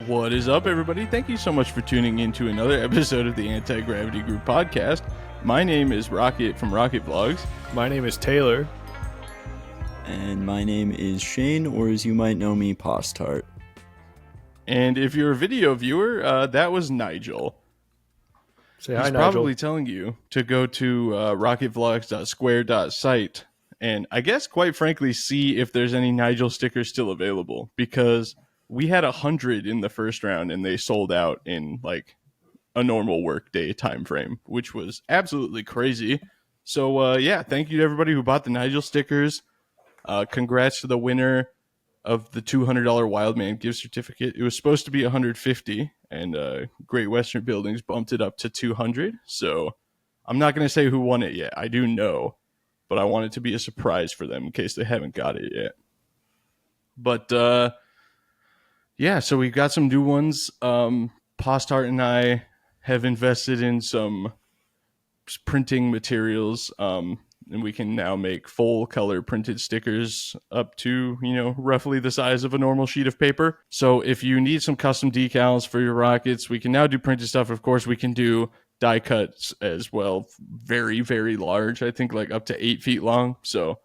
What is up, everybody? Thank you so much for tuning in to another episode of the Anti-Gravity Group podcast. My name is Rocket from Rocket Vlogs. My name is Taylor. And my name is Shane, or as you might know me, Postart. And if you're a video viewer, that was Nigel. Say He's hi, probably Nigel. telling you to go to rocketvlogs.square.site and I guess, quite frankly, see if there's any Nigel stickers still available, because we had 100 in the first round and they sold out in like a normal workday time frame, which was absolutely crazy. So yeah, thank you to everybody who bought the Nigel stickers. Congrats to the winner of the $200 Wildman gift certificate. It was supposed to be $150, and Great Western Buildings bumped it up to $200. So I'm not going to say who won it yet. I do know, but I want it to be a surprise for them in case they haven't got it yet. But yeah, so we've got some new ones. Postart and I have invested in some printing materials, and we can now make full color printed stickers up to, roughly the size of a normal sheet of paper. So if you need some custom decals for your rockets, we can now do printed stuff. Of course, we can do die cuts as well. Very, very large. I think like up to 8 feet long. So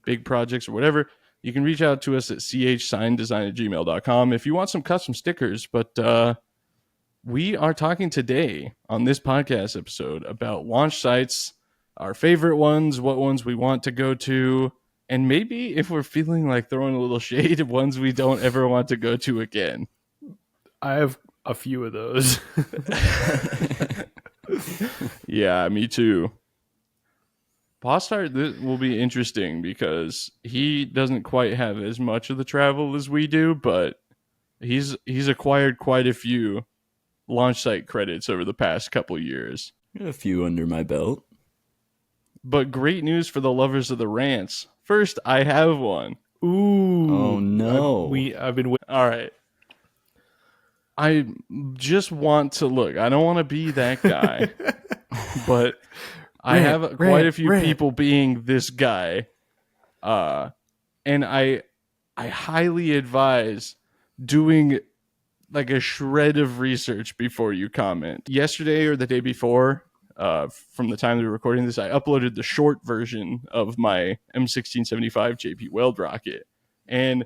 big projects or whatever. You can reach out to us at chsigndesign@gmail.com if you want some custom stickers. But we are talking today on this podcast episode about launch sites, our favorite ones, what ones we want to go to, and maybe if we're feeling like throwing a little shade, ones we don't ever want to go to again. I have a few of those. Yeah, me too. Postart will be interesting because he doesn't quite have as much of the travel as we do, but he's acquired quite a few launch site credits over the past couple years. A few under my belt. But great news for the lovers of the rants. First, I have one. Ooh. Oh, no. I've been All right. I just want to look. I don't want to be that guy, but I have quite a few people being this guy. And I highly advise doing like a shred of research before you comment. Yesterday or the day before, from the time we were recording this, I uploaded the short version of my M1675 JP Weld rocket. And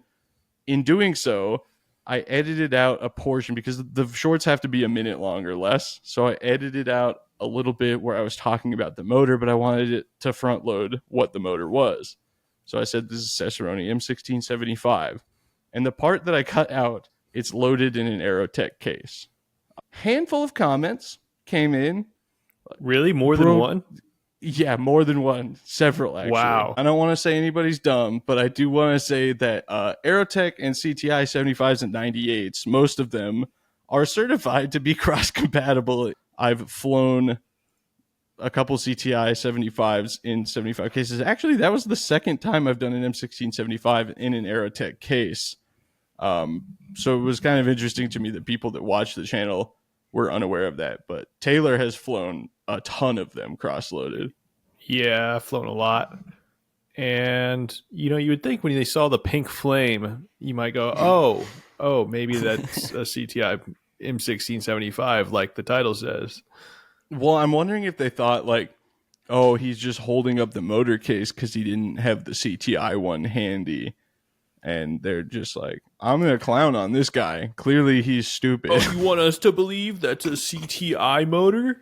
in doing so, I edited out a portion because the shorts have to be a minute long or less. So I edited out a little bit where I was talking about the motor, but I wanted it to front load what the motor was. So I said, this is Cesaroni M1675. And the part that I cut out, it's loaded in an Aerotech case. A handful of comments came in. Really? More than one? Yeah, more than one. Several, actually. Wow. I don't want to say anybody's dumb, but I do want to say that Aerotech and CTI 75s and 98s, most of them are certified to be cross-compatible. I've flown a couple CTI 75s in 75 cases. Actually, that was the second time I've done an M1675 in an Aerotech case. So it was kind of interesting to me that people that watch the channel were unaware of that. But Taylor has flown a ton of them cross-loaded. Yeah, I've flown a lot. And, you would think when they saw the pink flame, you might go, oh, maybe that's a CTI M1675, like the title says. Well, I'm wondering if they thought like, oh, he's just holding up the motor case because he didn't have the CTI one handy. And they're just like, I'm going to clown on this guy. Clearly, he's stupid. Oh, you want us to believe that's a CTI motor?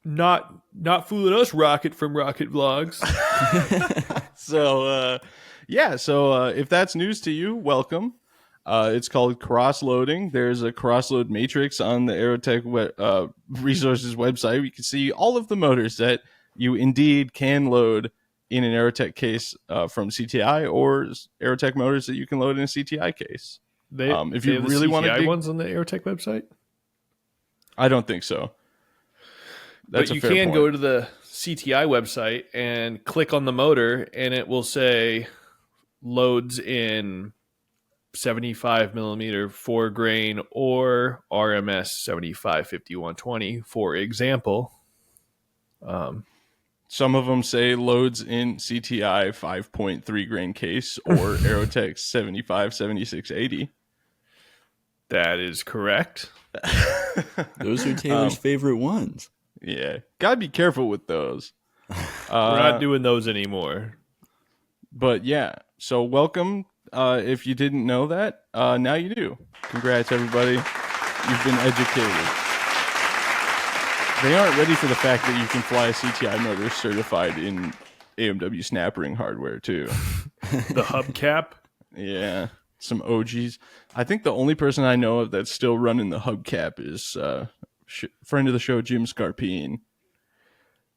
Not fooling us, Rocket from Rocket Vlogs. So, if that's news to you, welcome. It's called cross-loading. There's a cross-load matrix on the Aerotech Resources website. You can see all of the motors that you indeed can load in an Aerotech case from CTI, or Aerotech motors that you can load in a CTI case. If you really want to dig ones on the Aerotech website, I don't think so. But you can go to the CTI website and click on the motor, and it will say loads in 75 millimeter 4 grain or RMS 75 5120, for example. Some of them say loads in CTI 5.3 grain case or Aerotech 75 7680. That is correct. Those are Taylor's favorite ones. Yeah, gotta be careful with those. We're not doing those anymore. But yeah, so welcome. If you didn't know that, now you do. Congrats, everybody. You've been educated. They aren't ready for the fact that you can fly a CTI motor certified in AMW snap ring hardware, too. The hubcap? Yeah, some OGs. I think the only person I know of that's still running the hubcap is friend of the show, Jim Scarpine.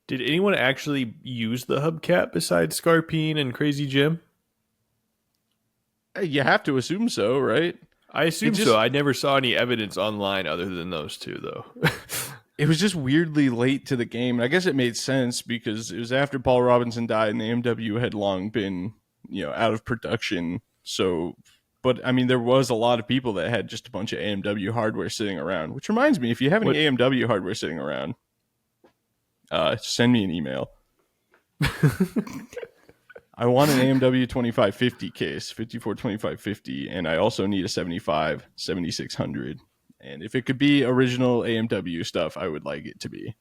Did anyone actually use the hubcap besides Scarpine and Crazy Jim? You have to assume so, right? I assume so. I never saw any evidence online other than those two, though. It was just weirdly late to the game. And I guess it made sense because it was after Paul Robinson died and the AMW had long been, out of production. So, but I mean, there was a lot of people that had just a bunch of AMW hardware sitting around, which reminds me, if you have any AMW hardware sitting around, send me an email. I want an AMW 2550 case, 542550, and I also need a 7600. And if it could be original AMW stuff, I would like it to be.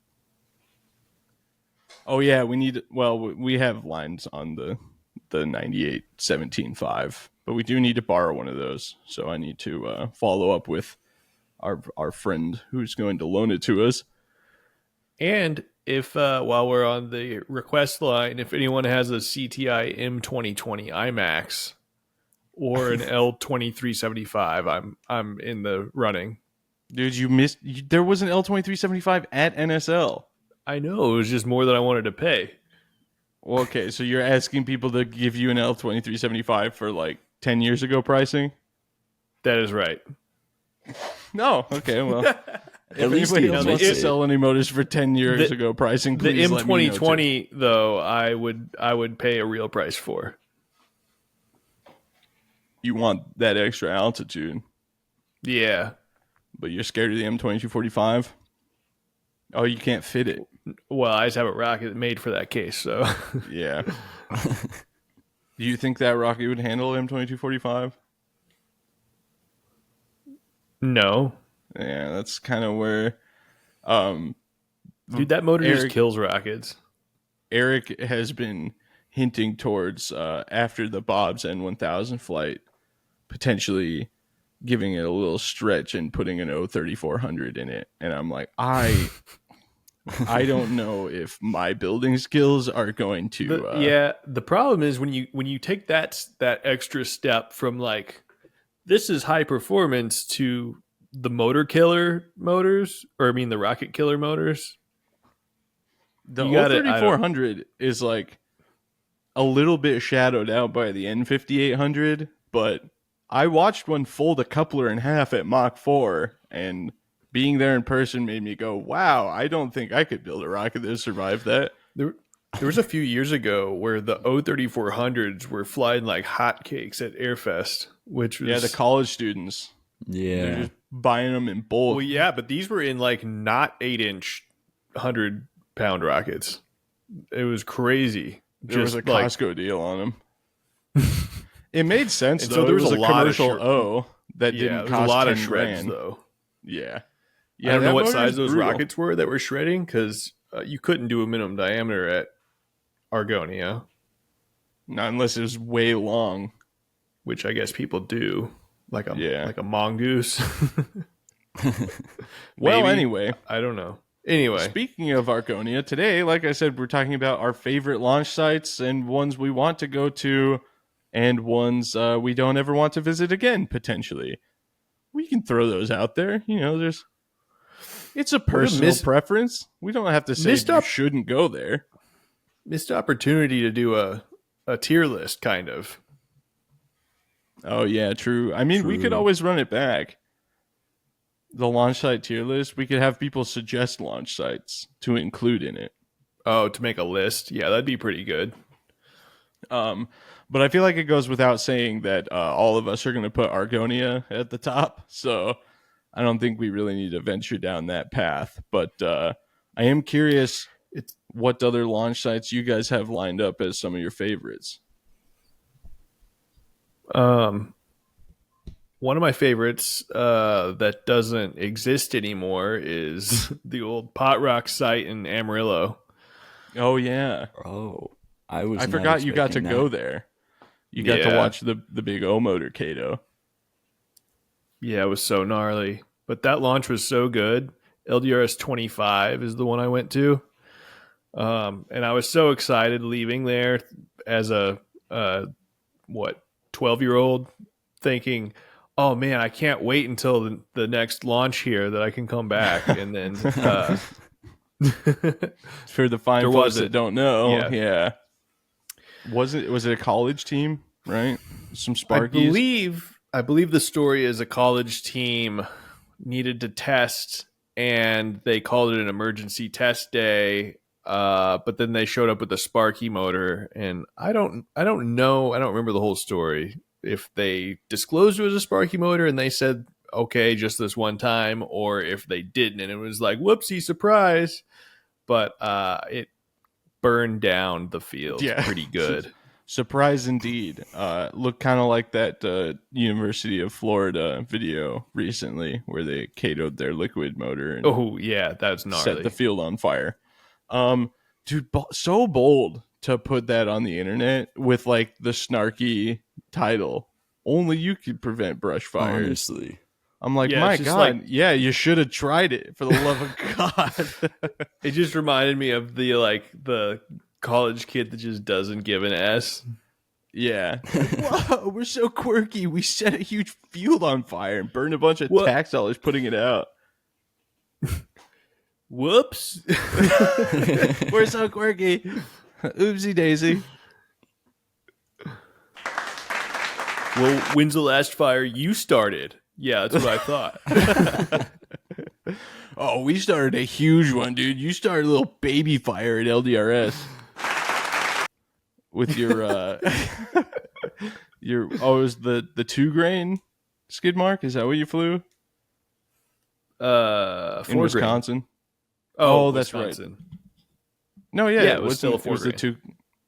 Oh yeah, we have lines on the 98 17.5, but we do need to borrow one of those. So I need to follow up with our friend who's going to loan it to us. And if while we're on the request line, if anyone has a CTI M2020 IMAX or an L2375, I'm in the running. Dude, you missed. There was an L2375 at NSL. I know, it was just more than I wanted to pay. Well, okay, so you're asking people to give you an L2375 for like 10 years ago pricing? That is right. No, okay, well. If anybody else wants to sell any motors for 10 years ago pricing, please let me know. The M2020, though, I would pay a real price for. You want that extra altitude. Yeah. But you're scared of the M2245? Oh, you can't fit it. Well, I just have a rocket made for that case, so. Yeah. Do you think that rocket would handle M2245? No. Yeah, that's kind of where... Dude, that motor just kills rockets. Eric has been hinting towards, after the Bob's N1000 flight, potentially giving it a little stretch and putting an O3400 in it. And I'm like, I don't know if my building skills are going to... the problem is when you take that extra step from like, this is high performance to the motor killer motors, or I mean the rocket killer motors. The O3400 is like a little bit shadowed out by the N5800, but I watched one fold a coupler in half at Mach 4, and being there in person made me go, wow, I don't think I could build a rocket that survived that. There was a few years ago where the O3400s were flying like hotcakes at Airfest, which was... Yeah, the college students. Yeah. They're just buying them in bulk. Well, yeah, but these were in like not 8-inch 100-pound rockets. It was crazy. There was a Costco deal on them. It made sense, though. So there was a commercial O that didn't cost a lot of shreds, though. Yeah. I don't know what size those rockets were that were shredding, because you couldn't do a minimum diameter at Argonia. Not unless it was way long. Which I guess people do. Like a mongoose. Well, anyway. I don't know. Anyway. Speaking of Argonia, today, like I said, we're talking about our favorite launch sites and ones we want to go to and ones we don't ever want to visit again, potentially. We can throw those out there. It's a personal preference. We don't have to say you shouldn't go there. Missed opportunity to do a tier list, kind of. Oh, yeah, true. I mean, we could always run it back. The launch site tier list, we could have people suggest launch sites to include in it. Oh, to make a list? Yeah, that'd be pretty good. But I feel like it goes without saying that all of us are going to put Argonia at the top. So I don't think we really need to venture down that path. But I am curious what other launch sites you guys have lined up as some of your favorites. One One of my favorites that doesn't exist anymore is the old Pot Rock site in Amarillo. Oh yeah. Oh, I forgot you got to go there. You got to watch the big O motorcade. Yeah, it was so gnarly. But that launch was so good. LDRS 25 is the one I went to. And I was so excited leaving there as a 12-year-old, thinking, oh man, I can't wait until the next launch here that I can come back. And then for the fine folks that don't know, was it a college team, right? Some Sparkies. I believe the story is a college team needed to test, and they called it an emergency test day. But then they showed up with a Sparky motor, and I don't know. I don't remember the whole story. If they disclosed it was a Sparky motor and they said, okay, just this one time, or if they didn't and it was like, whoopsie, surprise. But it burned down the field pretty good. Surprise indeed. Looked kind of like that University of Florida video recently where they KO'd their liquid motor. And that's gnarly. Set the field on fire. Dude, so bold to put that on the internet with like the snarky title. Only you could prevent brush fires. Honestly. I'm like, my God, you should have tried it, for the love of God. It just reminded me of the college kid that just doesn't give an S. Yeah. Whoa, we're so quirky. We set a huge field on fire and burned a bunch of tax dollars putting it out. Whoops. We're so quirky. Oopsie daisy. Well, when's the last fire you started? Yeah, that's what I thought. Oh, we started a huge one, dude. You started a little baby fire at LDRS. With your it was the 2-grain skid mark? Is that what you flew? In Wisconsin. Oh, that's Wisconsin. Right. No, yeah, it was still a 4-grain. It was the 2.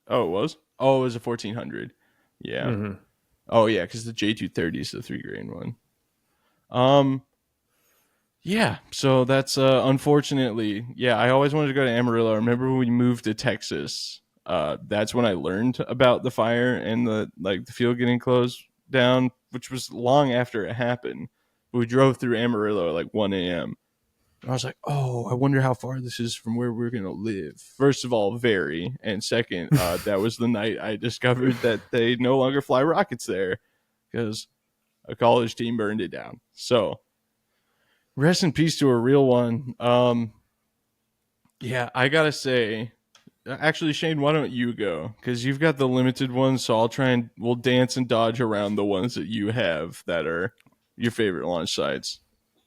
Oh, it was? Oh, it was a 1400. Yeah. Mm-hmm. Oh, yeah, because the J230 is the 3-grain one. Yeah, so that's unfortunately, I always wanted to go to Amarillo. I remember when we moved to Texas. That's when I learned about the fire and the field getting closed down, which was long after it happened. We drove through Amarillo at like 1 a.m. I was like, oh, I wonder how far this is from where we're going to live. First of all, very. And second, that was the night I discovered that they no longer fly rockets there because a college team burned it down. So rest in peace to a real one. Yeah, I got to say, actually, Shane, why don't you go? Because you've got the limited ones, so we'll dance and dodge around the ones that you have that are your favorite launch sites.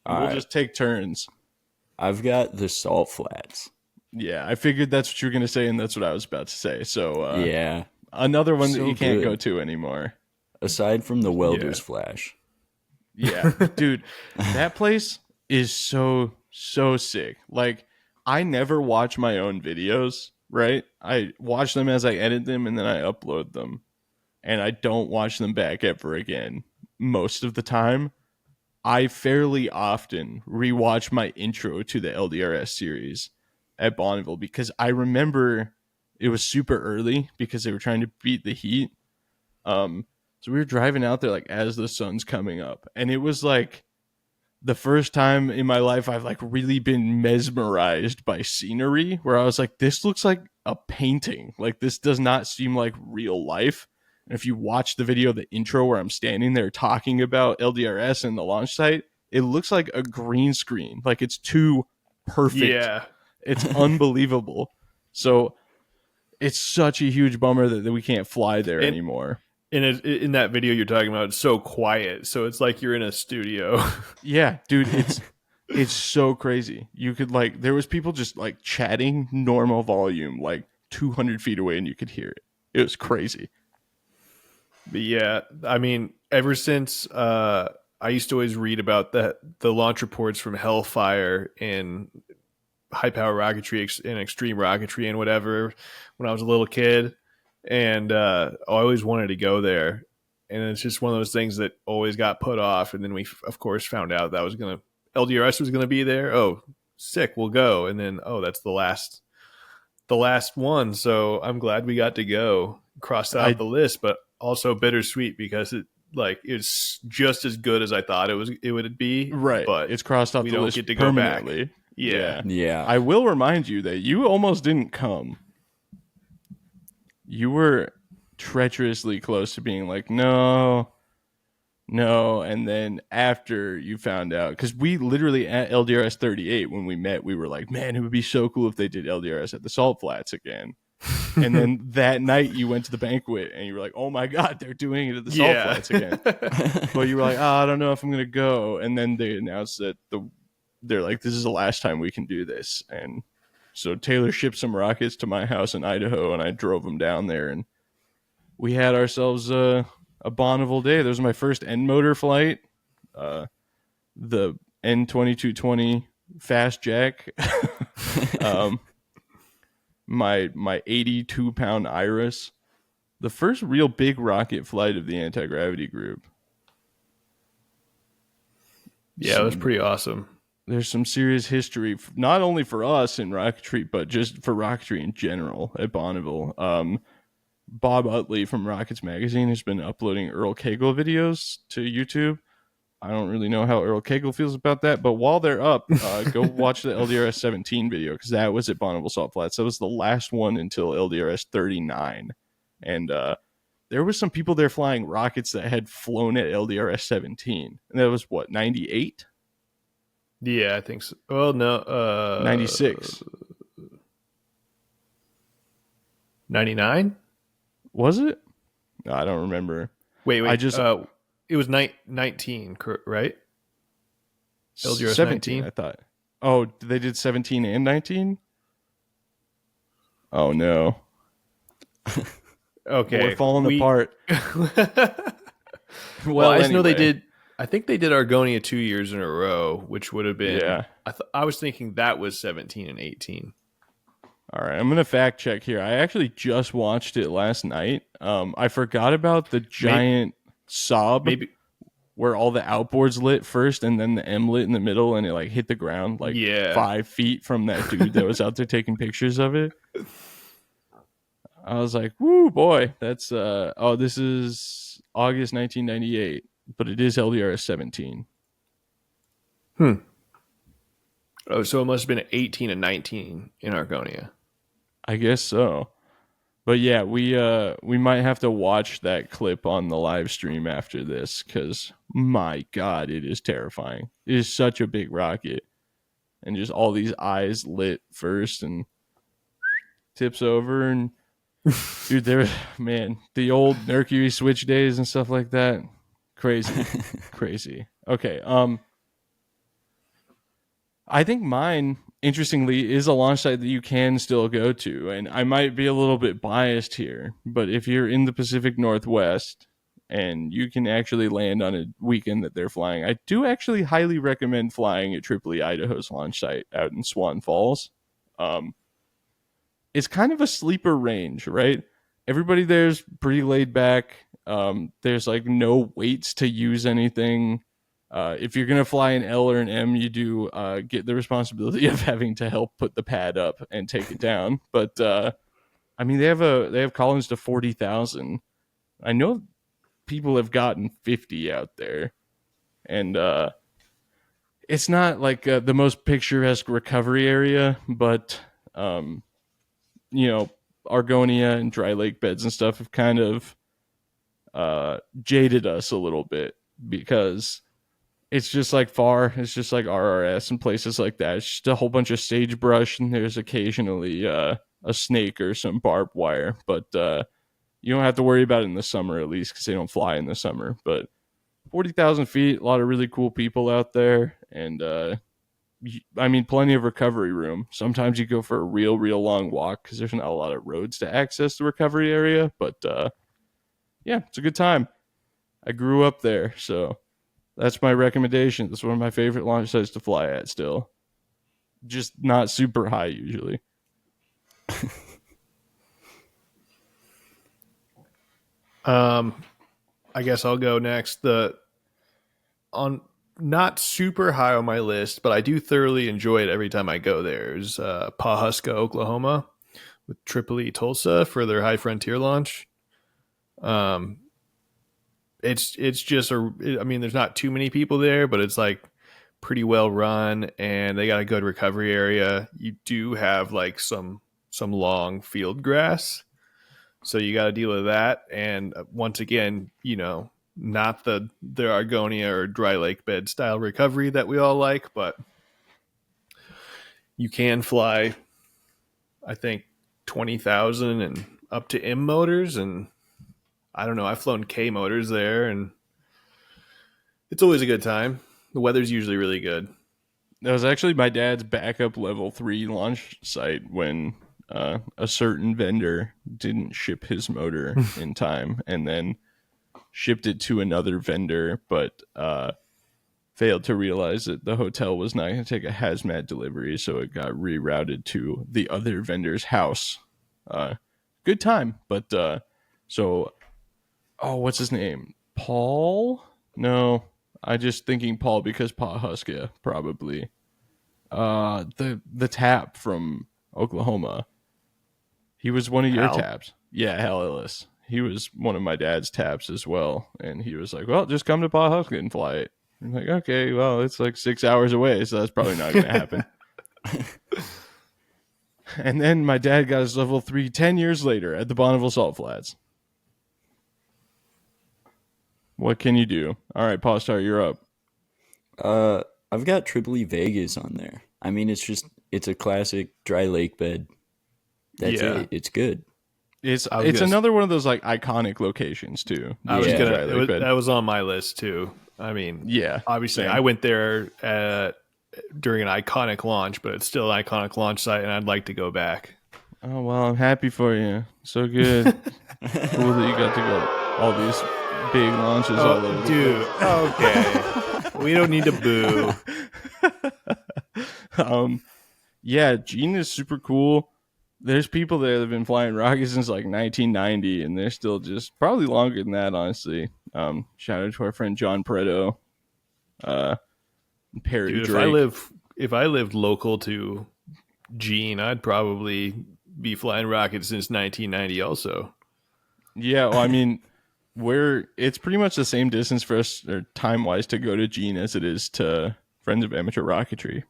We'll just take turns. I've got the Salt Flats. Yeah, I figured that's what you were going to say, and that's what I was about to say. So, yeah. Another one that you can't go to anymore. Aside from the Welder's Flash. Yeah, dude, that place is so sick. Like, I never watch my own videos, right? I watch them as I edit them, and then I upload them. And I don't watch them back ever again most of the time. I fairly often rewatch my intro to the LDRS series at Bonneville because I remember it was super early because they were trying to beat the heat. So we were driving out there like as the sun's coming up, and it was like the first time in my life I've like really been mesmerized by scenery where I was like, this looks like a painting. Like this does not seem like real life. And if you watch the video, the intro where I'm standing there talking about LDRS and the launch site, it looks like a green screen. Like it's too perfect. Yeah. It's unbelievable. So it's such a huge bummer that we can't fly there anymore. And in that video you're talking about, it's so quiet. So it's like you're in a studio. Yeah, dude, it's so crazy. You could there was people just like chatting normal volume, like 200 feet away, and you could hear it. It was crazy. But yeah, I mean, ever since I used to always read about the launch reports from Hellfire and high power rocketry and extreme rocketry and whatever when I was a little kid, and I always wanted to go there. and it's just one of those things that always got put off. And then we, of course, found out that LDRS was gonna be there. Oh, sick, we'll go. And then that's the last one. So I'm glad we got to go. Crossed out the list, but also bittersweet because it's just as good as I thought it would be. Right, but it's crossed off the list get to permanently. Go back. Yeah. I will remind you that you almost didn't come. You were treacherously close to being like, no. And then after you found out, because we literally at LDRS 38, when we met, we were like, man, it would be so cool if they did LDRS at the Salt Flats again. And then that night you went to the banquet and you were like, oh my God, they're doing it at the Salt Flats again. But you were like, I don't know if I'm going to go. And then they announced that they're like, this is the last time we can do this. And so Taylor shipped some rockets to my house in Idaho and I drove them down there and we had ourselves a Bonneville day. That was my first end motor flight. The N2220 Fast Jack. My 82-pound Iris. The first real big rocket flight of the anti-gravity group. Yeah, it was pretty awesome. There's some serious history, not only for us in rocketry, but just for rocketry in general at Bonneville. Bob Utley from Rockets Magazine has been uploading Earl Cagle videos to YouTube. I don't really know how Earl Cagle feels about that, but while they're up, go watch the LDRS 17 video because that was at Bonneville Salt Flats. That was the last one until LDRS 39. And there was some people there flying rockets that had flown at LDRS 17. And that was what, 98? Yeah, I think so. Well, no. 96. 99? Was it? No, I don't remember. Wait. It was 19, right? LDRS 17, 19? I thought. Oh, they did 17 and 19? Oh, no. Okay. We're falling apart. Well, I just know they did. I think they did Argonia 2 years in a row, which would have been. Yeah. I was thinking that was 17 and 18. All right, I'm going to fact check here. I actually just watched it last night. I forgot about the giant Saab where all the outboards lit first and then the M lit in the middle and it like hit the ground 5 feet from that dude that was out there taking pictures of it. I was like, woo, boy, that's this is August 1998, but it is LDRS 17. Oh, so it must have been 18 and 19 in Argonia. I guess so. But yeah, we might have to watch that clip on the live stream after this because, my God, it is terrifying. It is such a big rocket. And just all these eyes lit first and tips over. And, dude, the old Mercury switch days and stuff like that. Crazy. Crazy. Okay, I think mine, interestingly, is a launch site that you can still go to. And I might be a little bit biased here, but if you're in the Pacific Northwest and you can actually land on a weekend that they're flying, I do actually highly recommend flying at Tripoli, Idaho's launch site out in Swan Falls. It's kind of a sleeper range, right? Everybody there's pretty laid back. There's like no weights to use anything. If you're going to fly an L or an M, you do get the responsibility of having to help put the pad up and take it down. But I mean, they have columns to 40,000. I know people have gotten 50 out there, and it's not like the most picturesque recovery area, but Argonia and dry lake beds and stuff have kind of jaded us a little bit because it's just like it's just like RRS and places like that. It's just a whole bunch of sagebrush, and there's occasionally a snake or some barbed wire. But you don't have to worry about it in the summer, at least, because they don't fly in the summer. But 40,000 feet, a lot of really cool people out there. And, I mean, plenty of recovery room. Sometimes you go for a real, real long walk because there's not a lot of roads to access the recovery area. But, yeah, it's a good time. I grew up there, so that's my recommendation. That's one of my favorite launch sites to fly at still. Just not super high usually. I guess I'll go next. On not super high on my list, but I do thoroughly enjoy it every time I go there. Is Pawhuska, Oklahoma, with Tripoli Tulsa for their High Frontier launch. It's just I mean, there's not too many people there, but it's like pretty well run, and they got a good recovery area. You do have like some long field grass, so you got to deal with that. And once again, not the Argonia or dry lake bed style recovery that we all like, but you can fly, I think, 20,000 and up to M motors. And I don't know, I've flown K motors there, and it's always a good time. The weather's usually really good. That was actually my dad's backup level 3 launch site when a certain vendor didn't ship his motor in time, and then shipped it to another vendor, but failed to realize that the hotel was not going to take a hazmat delivery, so it got rerouted to the other vendor's house. Good time, but what's his name? Paul? No, I just thinking Paul because Pawhuska, probably. The tap from Oklahoma. He was one of your taps. Yeah, Hal Ellis. He was one of my dad's taps as well. And he was like, well, just come to Pawhuska and fly it. I'm like, okay, well, it's like 6 hours away, so that's probably not going to happen. And then my dad got his level 3 10 years later at the Bonneville Salt Flats. What can you do? All right, Paw Star, you're up. I've got Tripoli Vegas on there. I mean, it's a classic dry lake bed. That's it. It's good. It's another one of those like iconic locations too. That was on my list too. I mean, obviously I went there during an iconic launch, but it's still an iconic launch site, and I'd like to go back. Oh well, I'm happy for you. So good. Cool that you got to go all these big launches all over. Dude, okay. We don't need to boo. Yeah, Gene is super cool. There's people there that have been flying rockets since like 1990, and they're still just probably longer than that, honestly. Shout out to our friend John Pareto, Perry Dude, Drake. If I lived local to Gene, I'd probably be flying rockets since 1990 also. Yeah, well, I mean, it's pretty much the same distance for us, or time-wise, to go to Gene as it is to Friends of Amateur Rocketry.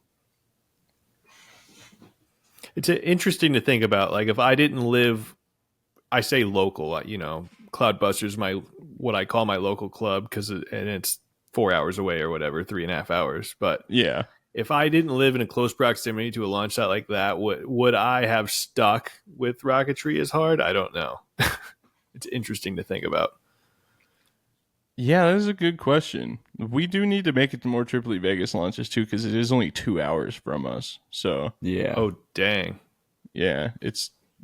It's interesting to think about. Like, if I didn't live, I say local, Cloudbuster's what I call my local club, and it's 4 hours away or whatever, 3.5 hours. But yeah, if I didn't live in a close proximity to a launch site like that, would I have stuck with rocketry as hard? I don't know. It's interesting to think about. Yeah, that is a good question. We do need to make it to more Tripoli Vegas launches too, because it is only 2 hours from us. So yeah. Oh dang. Yeah, you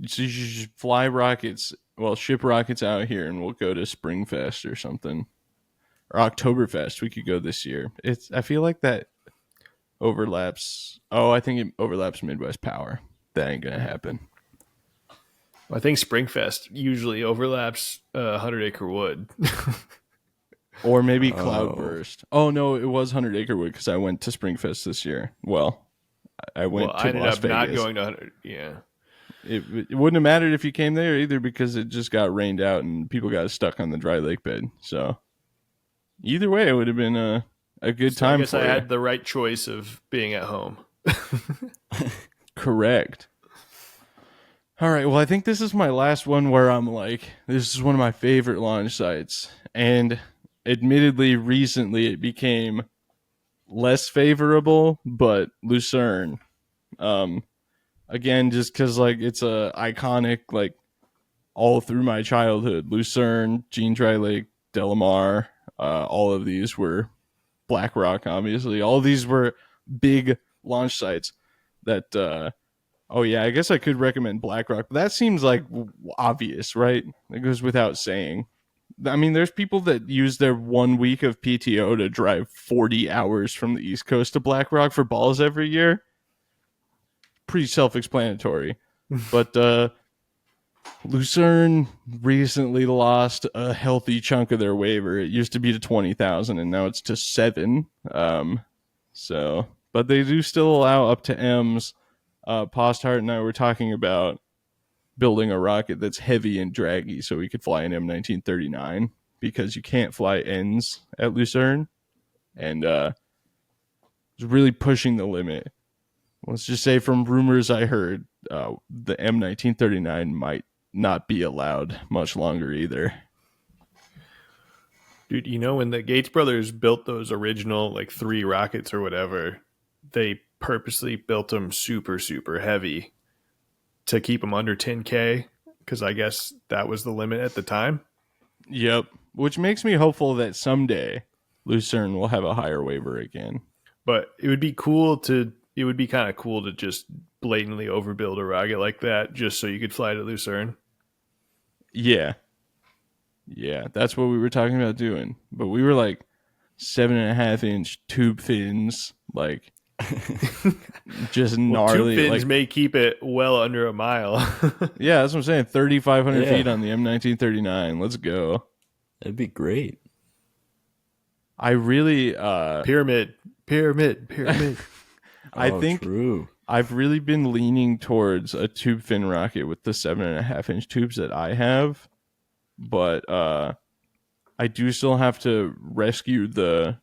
should fly rockets. Well, ship rockets out here, and we'll go to Springfest or something, or Oktoberfest. We could go this year. I feel like that overlaps. Oh, I think it overlaps Midwest Power. That ain't gonna happen. I think Springfest usually overlaps 100 Acre Wood. Or maybe Cloudburst. Oh, no, it was 100 Acre Wood because I went to Springfest this year. Well, I went to Las Vegas. Not going to 100. Yeah. It wouldn't have mattered if you came there either, because it just got rained out and people got stuck on the dry lake bed. So either way, it would have been a good time. I guess I had the right choice of being at home. Correct. All right. Well, I think this is my last one where I'm like, this is one of my favorite launch sites. And admittedly, recently it became less favorable, but Lucerne. Again, just because like it's a iconic, like all through my childhood, Lucerne, Gene Dry Lake, Delamar, all of these were Black Rock, obviously. All of these were big launch sites that, oh yeah, I guess I could recommend Black Rock, but that seems like obvious, right? It goes without saying. I mean, there's people that use their 1 week of PTO to drive 40 hours from the East Coast to Black Rock for balls every year. Pretty self-explanatory. But Lucerne recently lost a healthy chunk of their waiver. It used to be to 20,000 and now it's to 7. But they do still allow up to M's. Posthart and I were talking about building a rocket that's heavy and draggy so we could fly an M1939 because you can't fly N's at Lucerne. And it's really pushing the limit. Let's just say from rumors I heard, the M1939 might not be allowed much longer either. Dude, you know, when the Gates brothers built those original 3 rockets or whatever, they purposely built them super, super heavy to keep them under 10K because I guess that was the limit at the time. Yep. Which makes me hopeful that someday Lucerne will have a higher waiver again. But it would be kind of cool to just blatantly overbuild a rocket like that just so you could fly to Lucerne. Yeah. Yeah, that's what we were talking about doing. But we were 7.5-inch tube fins, just gnarly. Tube fins may keep it well under a mile. Yeah, that's what I'm saying. 3,500 feet on the M1939. Let's go. That'd be great. I really pyramid. I think true. I've really been leaning towards a tube fin rocket with the 7.5-inch tubes that I have, but I do still have to rescue the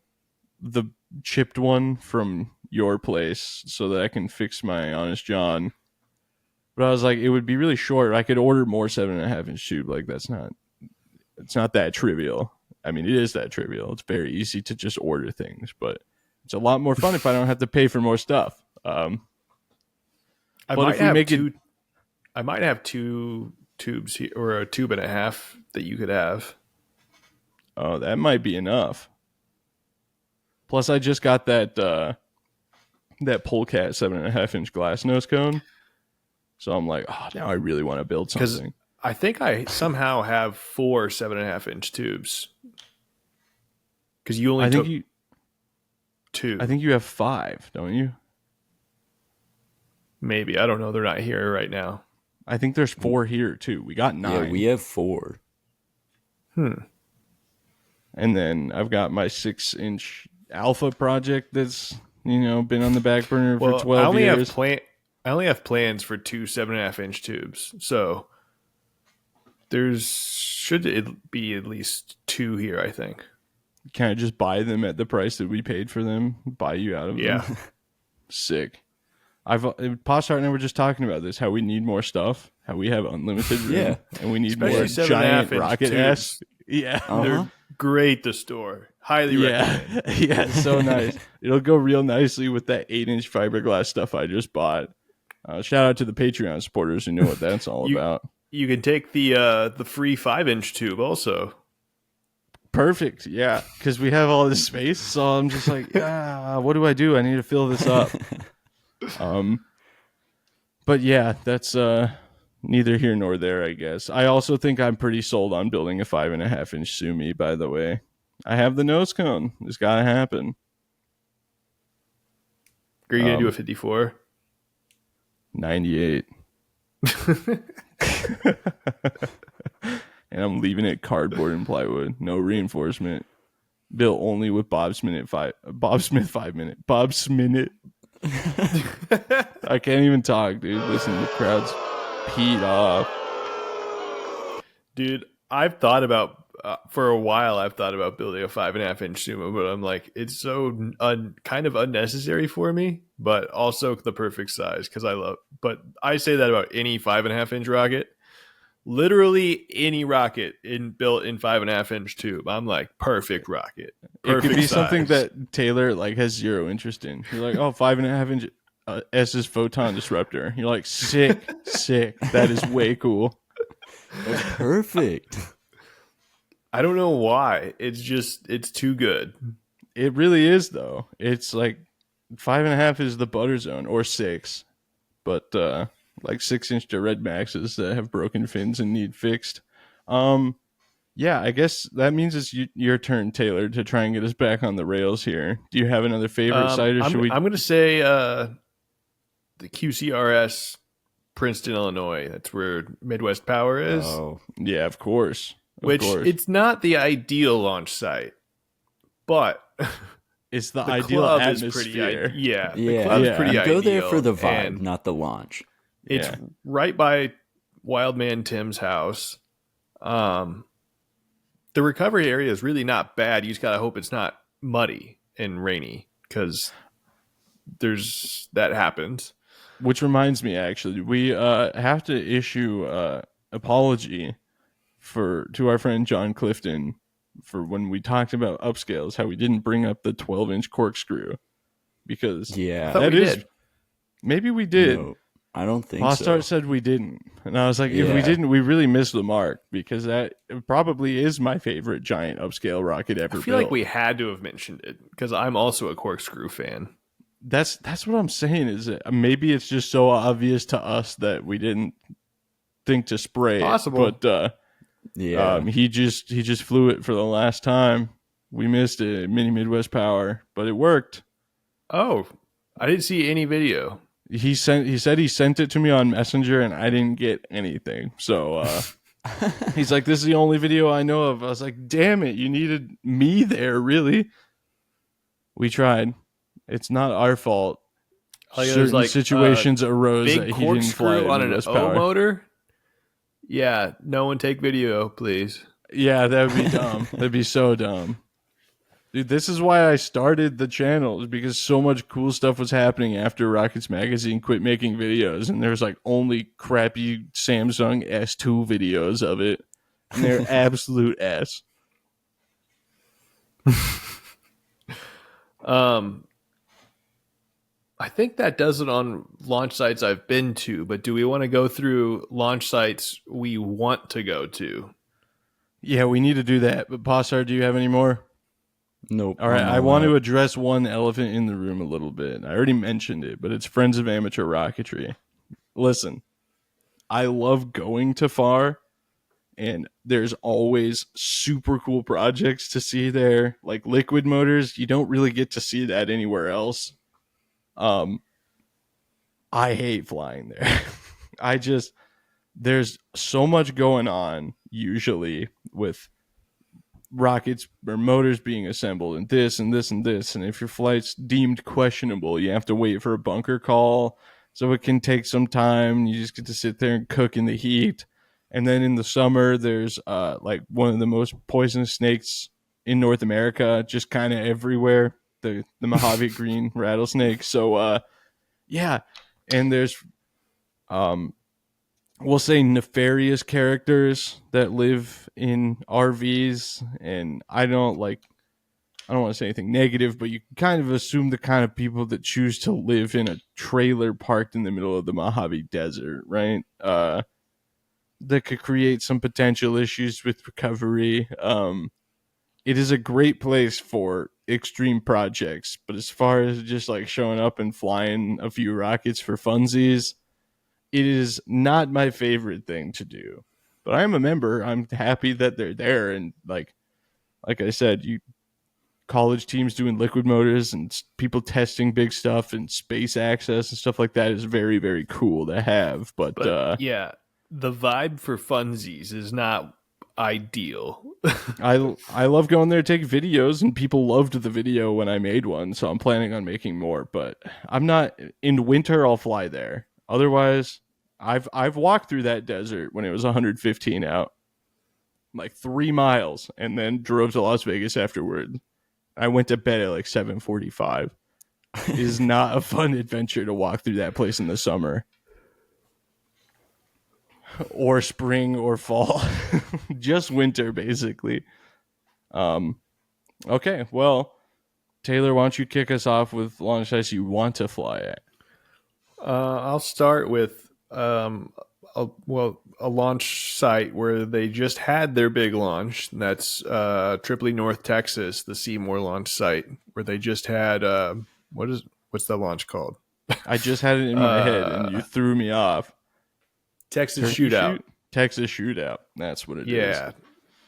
chipped one from your place so that I can fix my Honest John. But I was like, it would be really short. I could order more 7.5-inch tube. It's not that trivial. I mean, it is that trivial. It's very easy to just order things, but it's a lot more fun if I don't have to pay for more stuff. I might have 2 tubes here, or a tube and a half that you could have. Oh, that might be enough. Plus, I just got that Polecat 7.5-inch glass nose cone. So I'm like, oh, now I really want to build something. I think I somehow have 4 7.5-inch tubes. Because you only took 2. I think you have 5, don't you? Maybe. I don't know. They're not here right now. I think there's 4 here, too. We got 9. Yeah, we have 4. And then I've got my 6-inch Alpha project that's, been on the back burner for 12 years. I only have plans for 2 7.5-inch tubes. So should be at least 2 here, I think. Can I just buy them at the price that we paid for them? Buy you out of them? Yeah. Sick. Posthart and I were just talking about this, how we need more stuff, how we have unlimited room, yeah, and we need especially more giant rocket tubes. ass. Yeah. They're great to store. Highly recommend. Yeah, so nice. It'll go real nicely with that 8-inch fiberglass stuff I just bought. Shout out to the Patreon supporters who know what that's all about. You can take the free 5-inch tube also. Perfect, yeah, because we have all this space, so I'm just like, what do I do? I need to fill this up. But yeah, that's neither here nor there, I guess. I also think I'm pretty sold on building a 5.5-inch Sumi, by the way. I have the nose cone. It's got to happen. Are you going to do a 54? 98. And I'm leaving it cardboard and plywood. No reinforcement. Built only with Bob Smith 5-minute. I can't even talk, dude. Listen, the crowd's peed off. Dude, I've thought about for a while. I've thought about building a 5.5-inch Sumo, but I'm like, it's so kind of unnecessary for me, but also the perfect size because I love. But I say that about any 5.5-inch rocket. Literally any rocket built in 5.5-inch tube. I'm like, perfect rocket. Perfect it could be size. something that Taylor has zero interest in. You're like, 5.5-inch S's photon disruptor. You're like, sick. That is way cool. That's perfect. I don't know why. It's too good. It really is though. It's 5.5 is the butter zone, or 6, but 6-inch to Red Maxes that have broken fins and need fixed. Yeah, I guess that means it's your turn, Taylor, to try and get us back on the rails here. Do you have another favorite site, or should we? I'm going to say the QCRS Princeton, Illinois. That's where Midwest Power is. Oh, Yeah, of course. It's not the ideal launch site, but It's the the ideal club atmosphere. is pretty. Yeah, the yeah. club's Yeah. pretty You ideal. go there for the vibe, and not the launch. It's Yeah. right by Wildman Tim's house. The recovery area is really not bad. You just gotta hope it's not muddy and rainy, because that happens. Which reminds me, actually, we have to issue apology to our friend John Clifton for when we talked about upscales, how we didn't bring up the 12-inch corkscrew, because Yeah. I thought that we is did. maybe we did. No, I don't think Bostart so. said we didn't, and I was like, if we Yeah. didn't, we really missed the mark, because that probably is my favorite giant upscale rocket ever I feel built. like we had to have mentioned it because I'm also a corkscrew fan. That's what I'm saying. Is that maybe it's just so obvious to us that we didn't think to spray Possible. it, but Yeah. he just flew it for the last time. We missed it, Mini Midwest Power, but it worked. Oh, I didn't see any video. He said he sent it to me on Messenger, and I didn't get anything. So he's like, "This is the only video I know of." I was like, "Damn it! You needed me there, really." We tried. It's not our fault. Like, Certain there's like situations arose that big he didn't fly corkscrew on an Midwest O Power. motor. Yeah, no one take video, please. Yeah, that would be dumb. That'd be so dumb. Dude, this is why I started the channel, is because so much cool stuff was happening after Rockets Magazine quit making videos, and there's like only crappy Samsung S2 videos of it, and they're absolute ass. I think that does it on launch sites I've been to, but do we want to go through launch sites we want to go to? Yeah, we need to do that. But Possar, do you have any more? Nope. All right, I'm I all want out. to address one elephant in the room a little bit. I already mentioned it, but it's Friends of Amateur Rocketry. Listen, I love going to FAR, and there's always super cool projects to see there. Like liquid motors, you don't really get to see that anywhere else. I hate flying there. There's so much going on usually with rockets or motors being assembled and this and this and this, and if your flight's deemed questionable, you have to wait for a bunker call, so it can take some time. You just get to sit there and cook in the heat. And then in the summer, there's like one of the most poisonous snakes in North America, just kind of everywhere, the Mojave green rattlesnake. So yeah, and there's we'll say nefarious characters that live in RVs, and I don't want to say anything negative, but you can kind of assume the kind of people that choose to live in a trailer parked in the middle of the Mojave Desert, right? That could create some potential issues with recovery. It is a great place for extreme projects, but as far as just like showing up and flying a few rockets for funsies, it is not my favorite thing to do. But I am a member. I'm happy that they're there, and like I said, college teams doing liquid motors and people testing big stuff and space access and stuff like that is very, very cool to have. But yeah, the vibe for funsies is not ideal. I love going there to take videos, and people loved the video when I made one, so I'm planning on making more. But I'm not in winter. I'll fly there. Otherwise, I've walked through that desert when it was 115 out, like 3 miles, and then drove to Las Vegas afterward. I went to bed at like 7:45. It is not a fun adventure to walk through that place in the summer. Or spring or fall. Just winter, basically. Okay, well, Taylor, why don't you kick us off with launch sites you want to fly at? I'll start with a launch site where they just had their big launch. That's Tripoli, North Texas, the Seymour launch site, where they just had what's the launch called? I just had it in my head, and you threw me off. Texas Shootout. Texas Shootout. That's what it is. Yeah.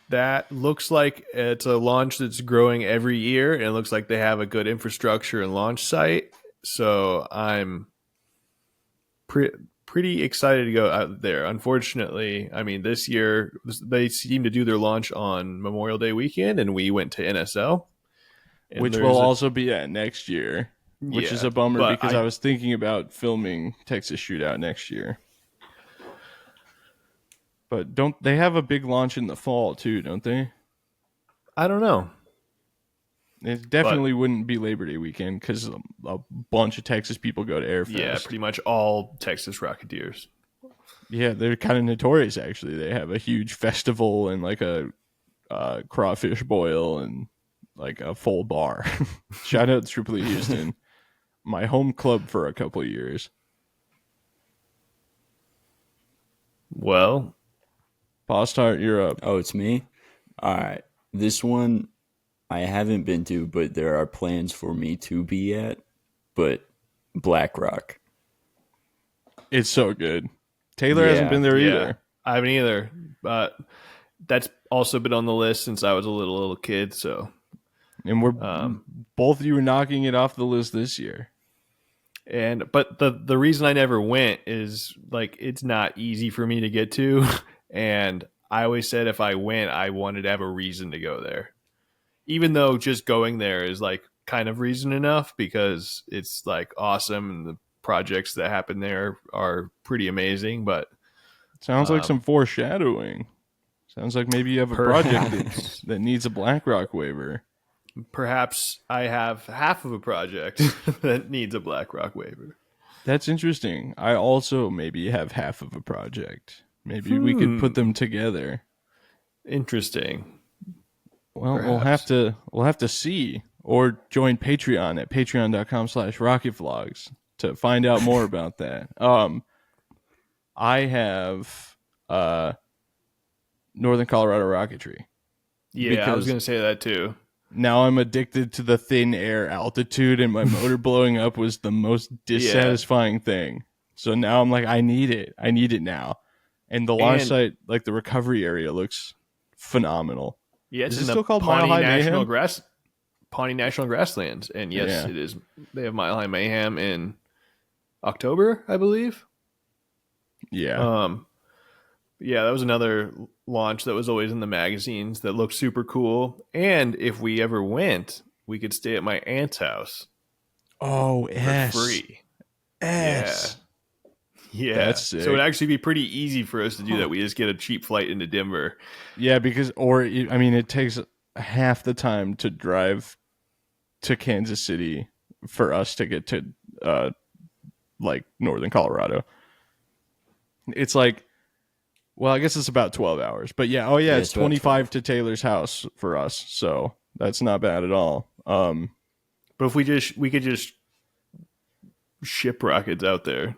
That looks like it's a launch that's growing every year, and it looks like they have a good infrastructure and launch site. So I'm pretty excited to go out there. Unfortunately, I mean, this year they seem to do their launch on Memorial Day weekend, and we went to NSL, which will also be at next year, which is a bummer because I was thinking about filming Texas Shootout next year. But don't they have a big launch in the fall too, don't they? I don't know. It definitely wouldn't be Labor Day weekend because a bunch of Texas people go to Airfest. Yeah, pretty much all Texas Rocketeers. Yeah, they're kind of notorious, actually. They have a huge festival and like a crawfish boil and like a full bar. Shout out to Tripoli Houston, my home club for a couple of years. Well, Postart, you're up. Oh, it's me? All right. This one I haven't been to, but there are plans for me to be at. But Black Rock. It's so good. Taylor hasn't been there either. I haven't either. But that's also been on the list since I was a little kid. So, and we're both of you are knocking it off the list this year. But the reason I never went is like it's not easy for me to get to, and I always said if I went, I wanted to have a reason to go there. Even though just going there is like kind of reason enough because it's like awesome and the projects that happen there are pretty amazing. But sounds like some foreshadowing. Sounds like maybe you have a project that needs a BlackRock waiver. Perhaps I have half of a project that needs a BlackRock waiver. That's interesting. I also maybe have half of a project. Maybe we could put them together. Interesting. Well, perhaps. we'll have to see, or join Patreon at patreon.com/RocketVlogs to find out more about that. I have Northern Colorado Rocketry. Yeah, I was going to say that too. Now I'm addicted to the thin air altitude, and my motor blowing up was the most dissatisfying thing. So now I'm like, I need it. I need it now. And the launch site, like the recovery area, looks phenomenal. Yeah, it's is it still called Mile High Mayhem? Pawnee National Grasslands, and yes, it is. They have Mile High Mayhem in October, I believe. Yeah. Yeah, that was another launch that was always in the magazines that looked super cool. And if we ever went, we could stay at my aunt's house. Oh, for free. Yes. Yeah. That's sick. So it'd actually be pretty easy for us to do that. We just get a cheap flight into Denver. Yeah, because, it takes half the time to drive to Kansas City for us to get to, Northern Colorado. It's like, well, I guess it's about 12 hours. But yeah, it's 25 to Taylor's house for us. So that's not bad at all. But if we could just ship rockets out there.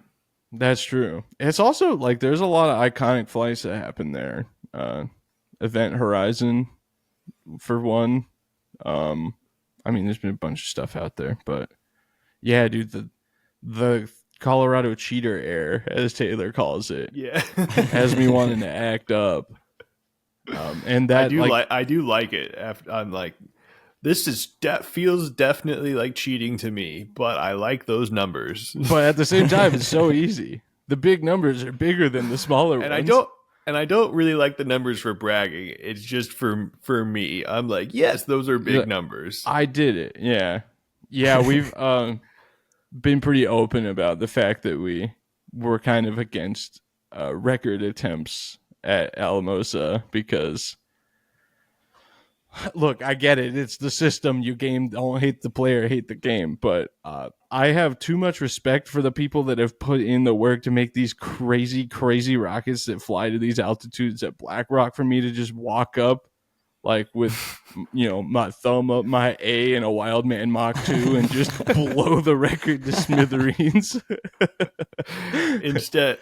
That's true. It's also like there's a lot of iconic flights that happen there. Event Horizon, for one. There's been a bunch of stuff out there, but yeah, dude, the Colorado cheater air, as Taylor calls it, has me wanting to act up. And that I do like it. I'm like, this feels definitely like cheating to me, but I like those numbers. But at the same time, it's so easy. The big numbers are bigger than the smaller ones. I don't really like the numbers for bragging. It's just for me. I'm like, yes, those are big numbers. I did it. Yeah. Yeah, we've been pretty open about the fact that we were kind of against record attempts at Alamosa because, look, I get it. It's the system. Don't hate the player, hate the game. But I have too much respect for the people that have put in the work to make these crazy, crazy rockets that fly to these altitudes at Black Rock for me to just walk up like with, my thumb up my A and a Wildman Mach 2 and just blow the record to smithereens. Instead,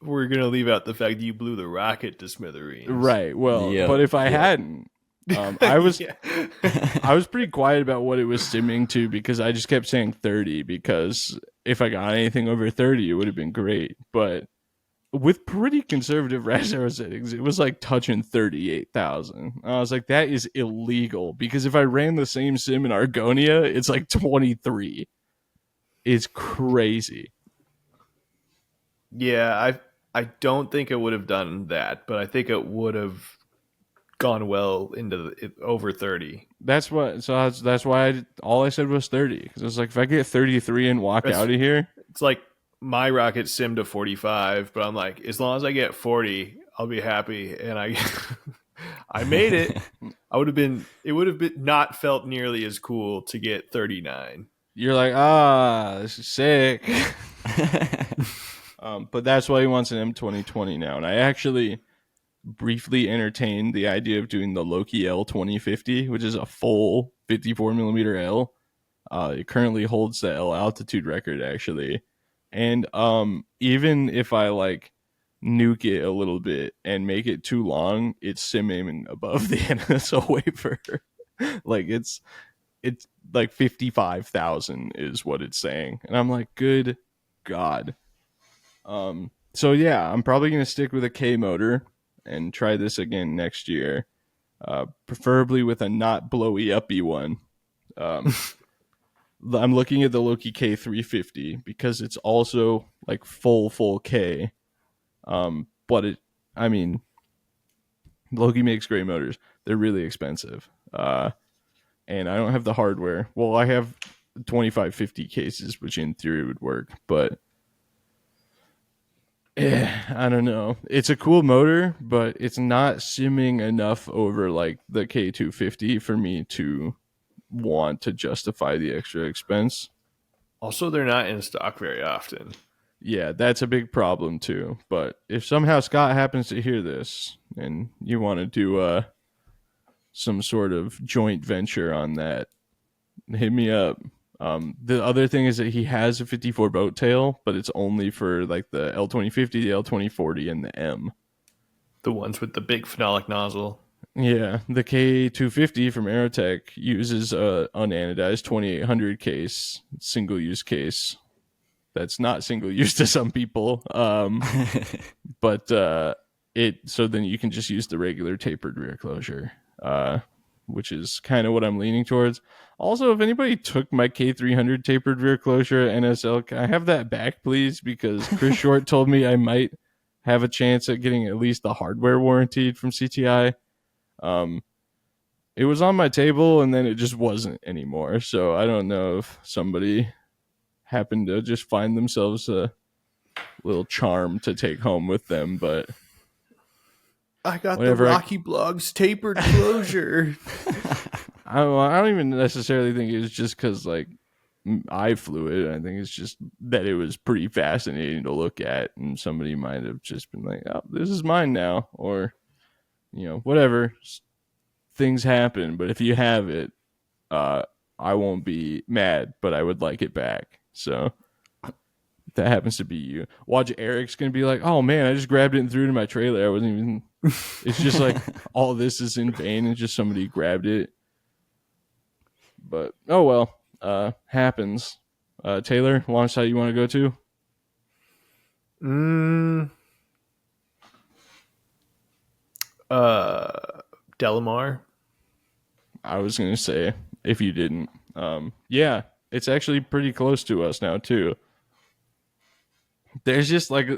we're going to leave out the fact that you blew the rocket to smithereens. Right. Well, but if I hadn't, I was pretty quiet about what it was simming to because I just kept saying 30 because if I got anything over 30, it would have been great. But with pretty conservative RAS arrow settings, it was like touching 38,000. I was like, that is illegal because if I ran the same sim in Argonia, it's like 23. It's crazy. Yeah, I don't think it would have done that, but I think it would have gone well into over 30. That's what. So that's why all I said was 30 because it's like if I get 33 and walk out of here, it's like my rocket sim to 45, but I'm like, as long as I get 40, I'll be happy. And I made it. It would have been not felt nearly as cool to get 39. You're like, this is sick. But that's why he wants an M2020 now. And I actually briefly entertained the idea of doing the Loki L 2050, which is a full 54 millimeter L. It currently holds the L altitude record, actually. And even if I like nuke it a little bit and make it too long, it's sim aiming above the NSO wafer. Like it's like 55,000 is what it's saying, and I'm like, good God. So yeah, I'm probably gonna stick with a K motor and try this again next year, preferably with a not blowy uppy one. I'm looking at the Loki K350 because it's also like full K. But I mean, Loki makes great motors. They're really expensive. And I don't have the hardware. Well, I have 2550 cases, which in theory would work, but I don't know. It's a cool motor, but it's not simming enough over like the K250 for me to want to justify the extra expense. Also, they're not in stock very often. Yeah, that's a big problem too. But if somehow Scott happens to hear this and you want to do some sort of joint venture on that, hit me up. The other thing is that he has a 54 boat tail, but it's only for like the L2050, the L2040, and the M. The ones with the big phenolic nozzle. Yeah, the K250 from Aerotech uses a unanodized 2800 case, single use case. That's not single use to some people, but so then you can just use the regular tapered rear closure, which is kind of what I'm leaning towards. Also, if anybody took my K300 tapered rear closure at NSL, can I have that back, please? Because Chris Short told me I might have a chance at getting at least the hardware warranted from CTI. It was on my table and then it just wasn't anymore. So I don't know if somebody happened to just find themselves a little charm to take home with them, but I got the Rocky Blogs tapered closure. I don't even necessarily think it was just because like I flew it. I think it's just that it was pretty fascinating to look at, and somebody might have just been like, "Oh, this is mine now," or whatever. Things happen, but if you have it, I won't be mad, but I would like it back. So if that happens to be you. Watch, Eric's gonna be like, "Oh man, I just grabbed it and threw it in my trailer. I wasn't even." It's just like all this is in vain, and just somebody grabbed it. But oh well, happens. Taylor, launch site you want to go to? Delamar. I was gonna say if you didn't. Yeah, it's actually pretty close to us now too. There's just like,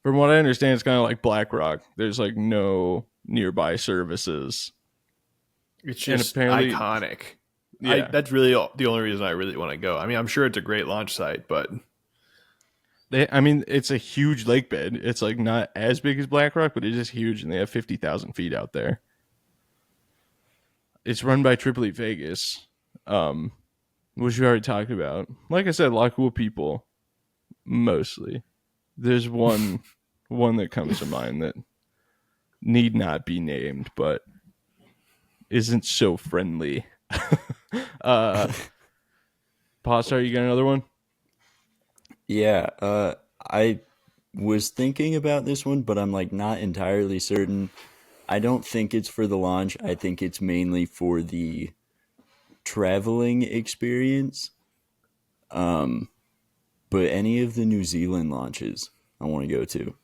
from what I understand, it's kind of like BlackRock. There's like no nearby services. It's just iconic. Yeah. That's really the only reason I really want to go. I mean, I'm sure it's a great launch site, but it's a huge lake bed. It's like not as big as BlackRock, but it is huge, and they have 50,000 feet out there. It's run by Triple E Vegas, which we already talked about. Like I said, a lot of cool people, mostly. There's one that comes to mind that need not be named, but isn't so friendly. Potstar, you got another one? Yeah, I was thinking about this one, but I'm like not entirely certain. I don't think it's for the launch. I think it's mainly for the traveling experience. But any of the New Zealand launches I want to go to.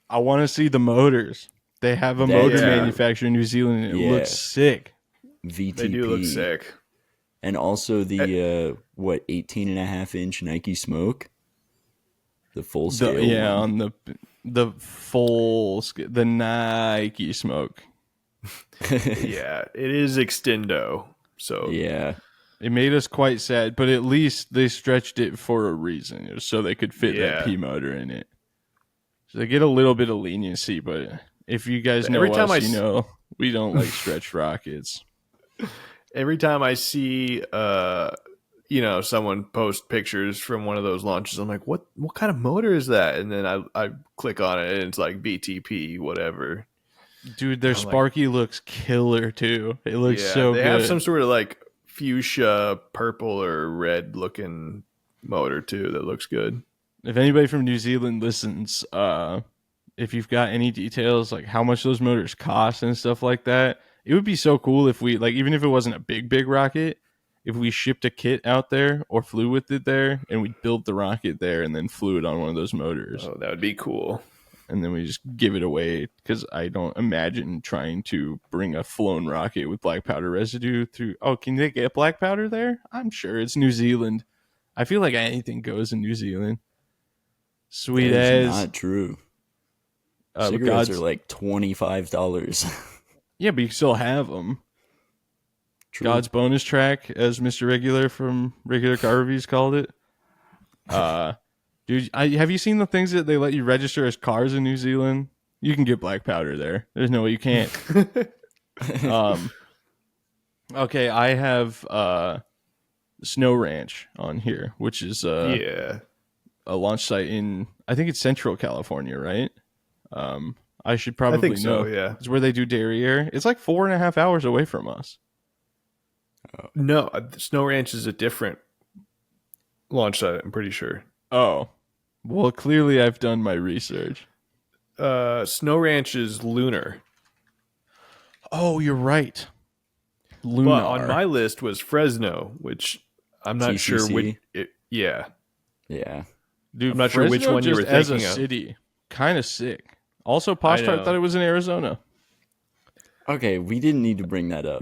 I want to see the motors. They have a motor manufacturer in New Zealand, and it looks sick. VTP. They do look sick. And also the 18.5-inch Nike Smoke. The full scale. On the the Nike smoke. Yeah, it is extendo. So yeah, it made us quite sad, but at least they stretched it for a reason. It was so they could fit that P motor in it. So they get a little bit of leniency, but if you guys know us, you know we don't like stretched rockets. Every time I see someone post pictures from one of those launches, I'm like, what kind of motor is that? And then I click on it and it's like BTP, whatever. Dude, their Sparky looks killer too. It looks so good. They have some sort of like fuchsia purple or red looking motor too that looks good. If anybody from New Zealand listens, if you've got any details like how much those motors cost and stuff like that, it would be so cool if we, like, even if it wasn't a big rocket, if we shipped a kit out there or flew with it there and we built the rocket there and then flew it on one of those motors. Oh, that would be cool. And then we just give it away, because I don't imagine trying to bring a flown rocket with black powder residue through. Oh, can they get black powder there? I'm sure it's New Zealand. I feel like anything goes in New Zealand. Sweet as. Not true. Cigarettes are like $25. Yeah, but you still have them. True. God's bonus track, as Mr. Regular from Regular Car Reviews called it. Dude, have you seen the things that they let you register as cars in New Zealand? You can get black powder there. There's no way you can't. Okay, I have Snow Ranch on here, which is a launch site in, I think it's Central California, right? I should probably know. So, yeah. It's where they do Derriere. It's like 4.5 hours away from us. No, Snow Ranch is a different launch site, I'm pretty sure. Oh. Well, clearly I've done my research. Snow Ranch is lunar. Oh, you're right. Lunar. But on my list was Fresno, which I'm not sure which. Yeah. Dude, I'm not sure which one you were thinking as a of. city, kind of sick. Also, Poshtart thought it was in Arizona. Okay, we didn't need to bring that up.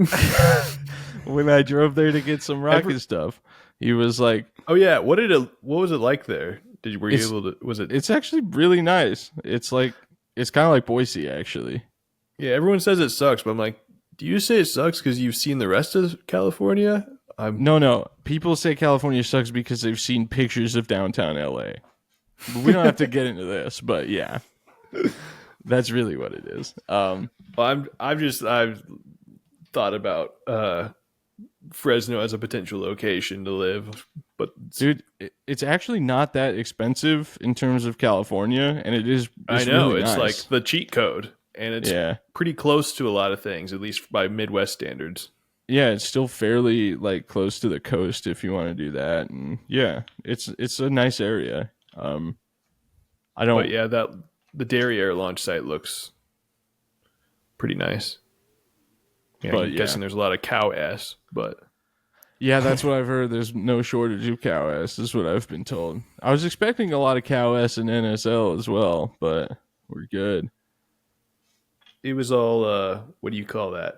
When I drove there to get some rocket stuff, he was like, "Oh yeah, what was it like there? Were you able to? Was it? It's actually really nice. It's kind of like Boise, actually. Yeah, everyone says it sucks, but I'm like, do you say it sucks because you've seen the rest of California? No. People say California sucks because they've seen pictures of downtown LA. But we don't have to get into this, but yeah, that's really what it is. I've thought about Fresno as a potential location to live, but dude, it's actually not that expensive in terms of California, and it's really nice. Like the cheat code, and it's pretty close to a lot of things, at least by Midwest standards. Yeah, it's still fairly like close to the coast if you want to do that, and yeah, it's a nice area. The Derriere launch site looks pretty nice. Yeah, I'm guessing there's a lot of cow ass, but yeah, that's what I've heard. There's no shortage of cow ass. Is what I've been told. I was expecting a lot of cow ass in NSL as well, but we're good. It was all what do you call that?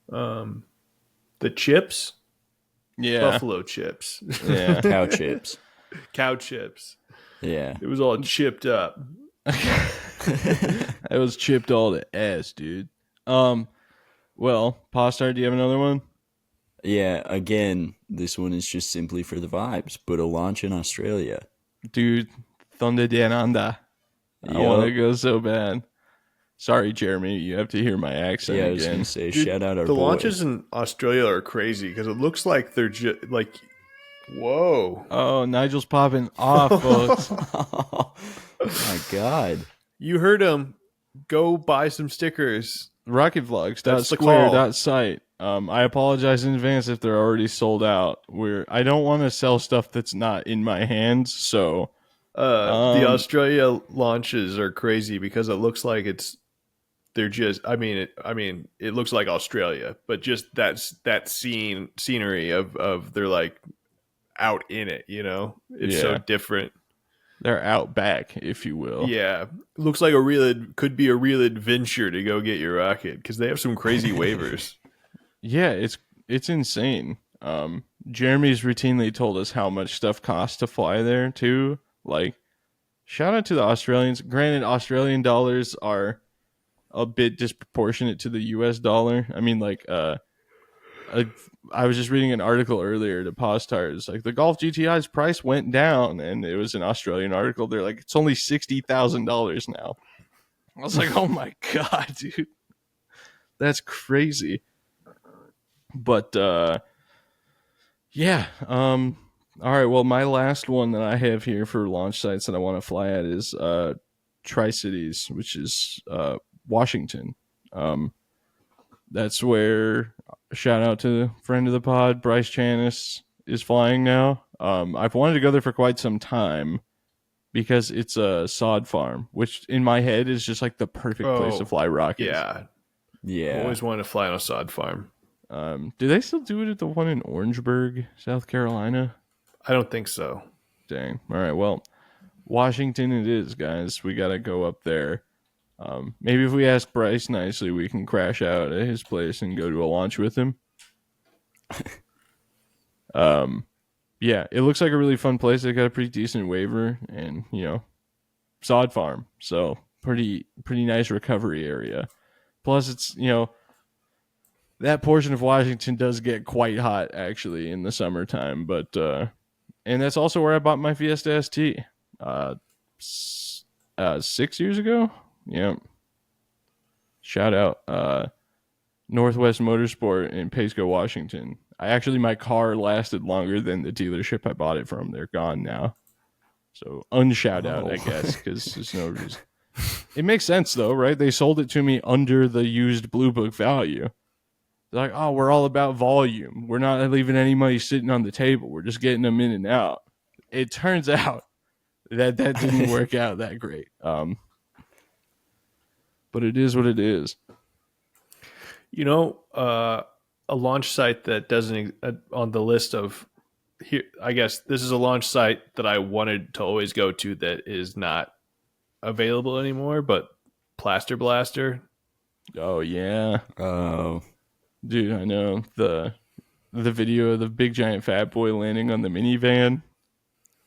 The chips? Yeah. Buffalo chips. Yeah. Cow chips. Cow chips. Yeah. It was all chipped up. It was chipped all to ass, dude. Well, Postar, do you have another one? Yeah, again, this one is just simply for the vibes, but a launch in Australia. Dude, Thunder Down Under. I want to go so bad. Sorry, Jeremy, you have to hear my accent again. I was going to say, shout out our The boy. launches in Australia are crazy because it looks like they're just like, whoa. Oh, Nigel's popping off, folks. Oh my God. You heard him. Go buy some stickers. Rocketvlogs.square.site. I apologize in advance if they're already sold out. I don't want to sell stuff that's not in my hands, so the Australia launches are crazy because it looks like it looks like Australia, but just that scenery of they're like out in it, you know? It's so different. They're out back, if you will. Yeah. Looks like could be a real adventure to go get your rocket because they have some crazy waivers. Yeah, it's insane. Jeremy's routinely told us how much stuff costs to fly there too. Like shout out to the Australians. Granted, Australian dollars are a bit disproportionate to the US dollar. I mean, like, I was just reading an article earlier to Postars. Like, the Golf GTI's price went down, and it was an Australian article. They're like, it's only $60,000 now. I was like, oh my God, dude. That's crazy. But, yeah. All right. Well, my last one that I have here for launch sites that I want to fly at is Tri-Cities, which is Washington. That's where, shout out to the friend of the pod, Bryce Chanis, is flying now. I've wanted to go there for quite some time because it's a sod farm, which in my head is just like the perfect place to fly rockets. Yeah. I always wanted to fly on a sod farm. Do they still do it at the one in Orangeburg, South Carolina? I don't think so. Dang. All right. Well, Washington it is, guys. We got to go up there. Maybe if we ask Bryce nicely, we can crash out at his place and go to a launch with him. Yeah, it looks like a really fun place. They got a pretty decent waiver and, sod farm. So pretty nice recovery area. Plus it's, that portion of Washington does get quite hot actually in the summertime, but, and that's also where I bought my Fiesta ST, 6 years ago. Yeah. Shout out Northwest Motorsport in Pasco, Washington. My car lasted longer than the dealership I bought it from. They're gone now. So unshout out, I guess, because there's no reason. It makes sense though, right? They sold it to me under the used Blue Book value. They're like, oh, we're all about volume. We're not leaving any money sitting on the table. We're just getting them in and out. It turns out that didn't work out that great. But it is what it is. A launch site that doesn't on the list of here. I guess this is a launch site that I wanted to always go to that is not available anymore. But Plaster Blaster. Oh yeah. Oh, dude, I know the video of the big giant fat boy landing on the minivan.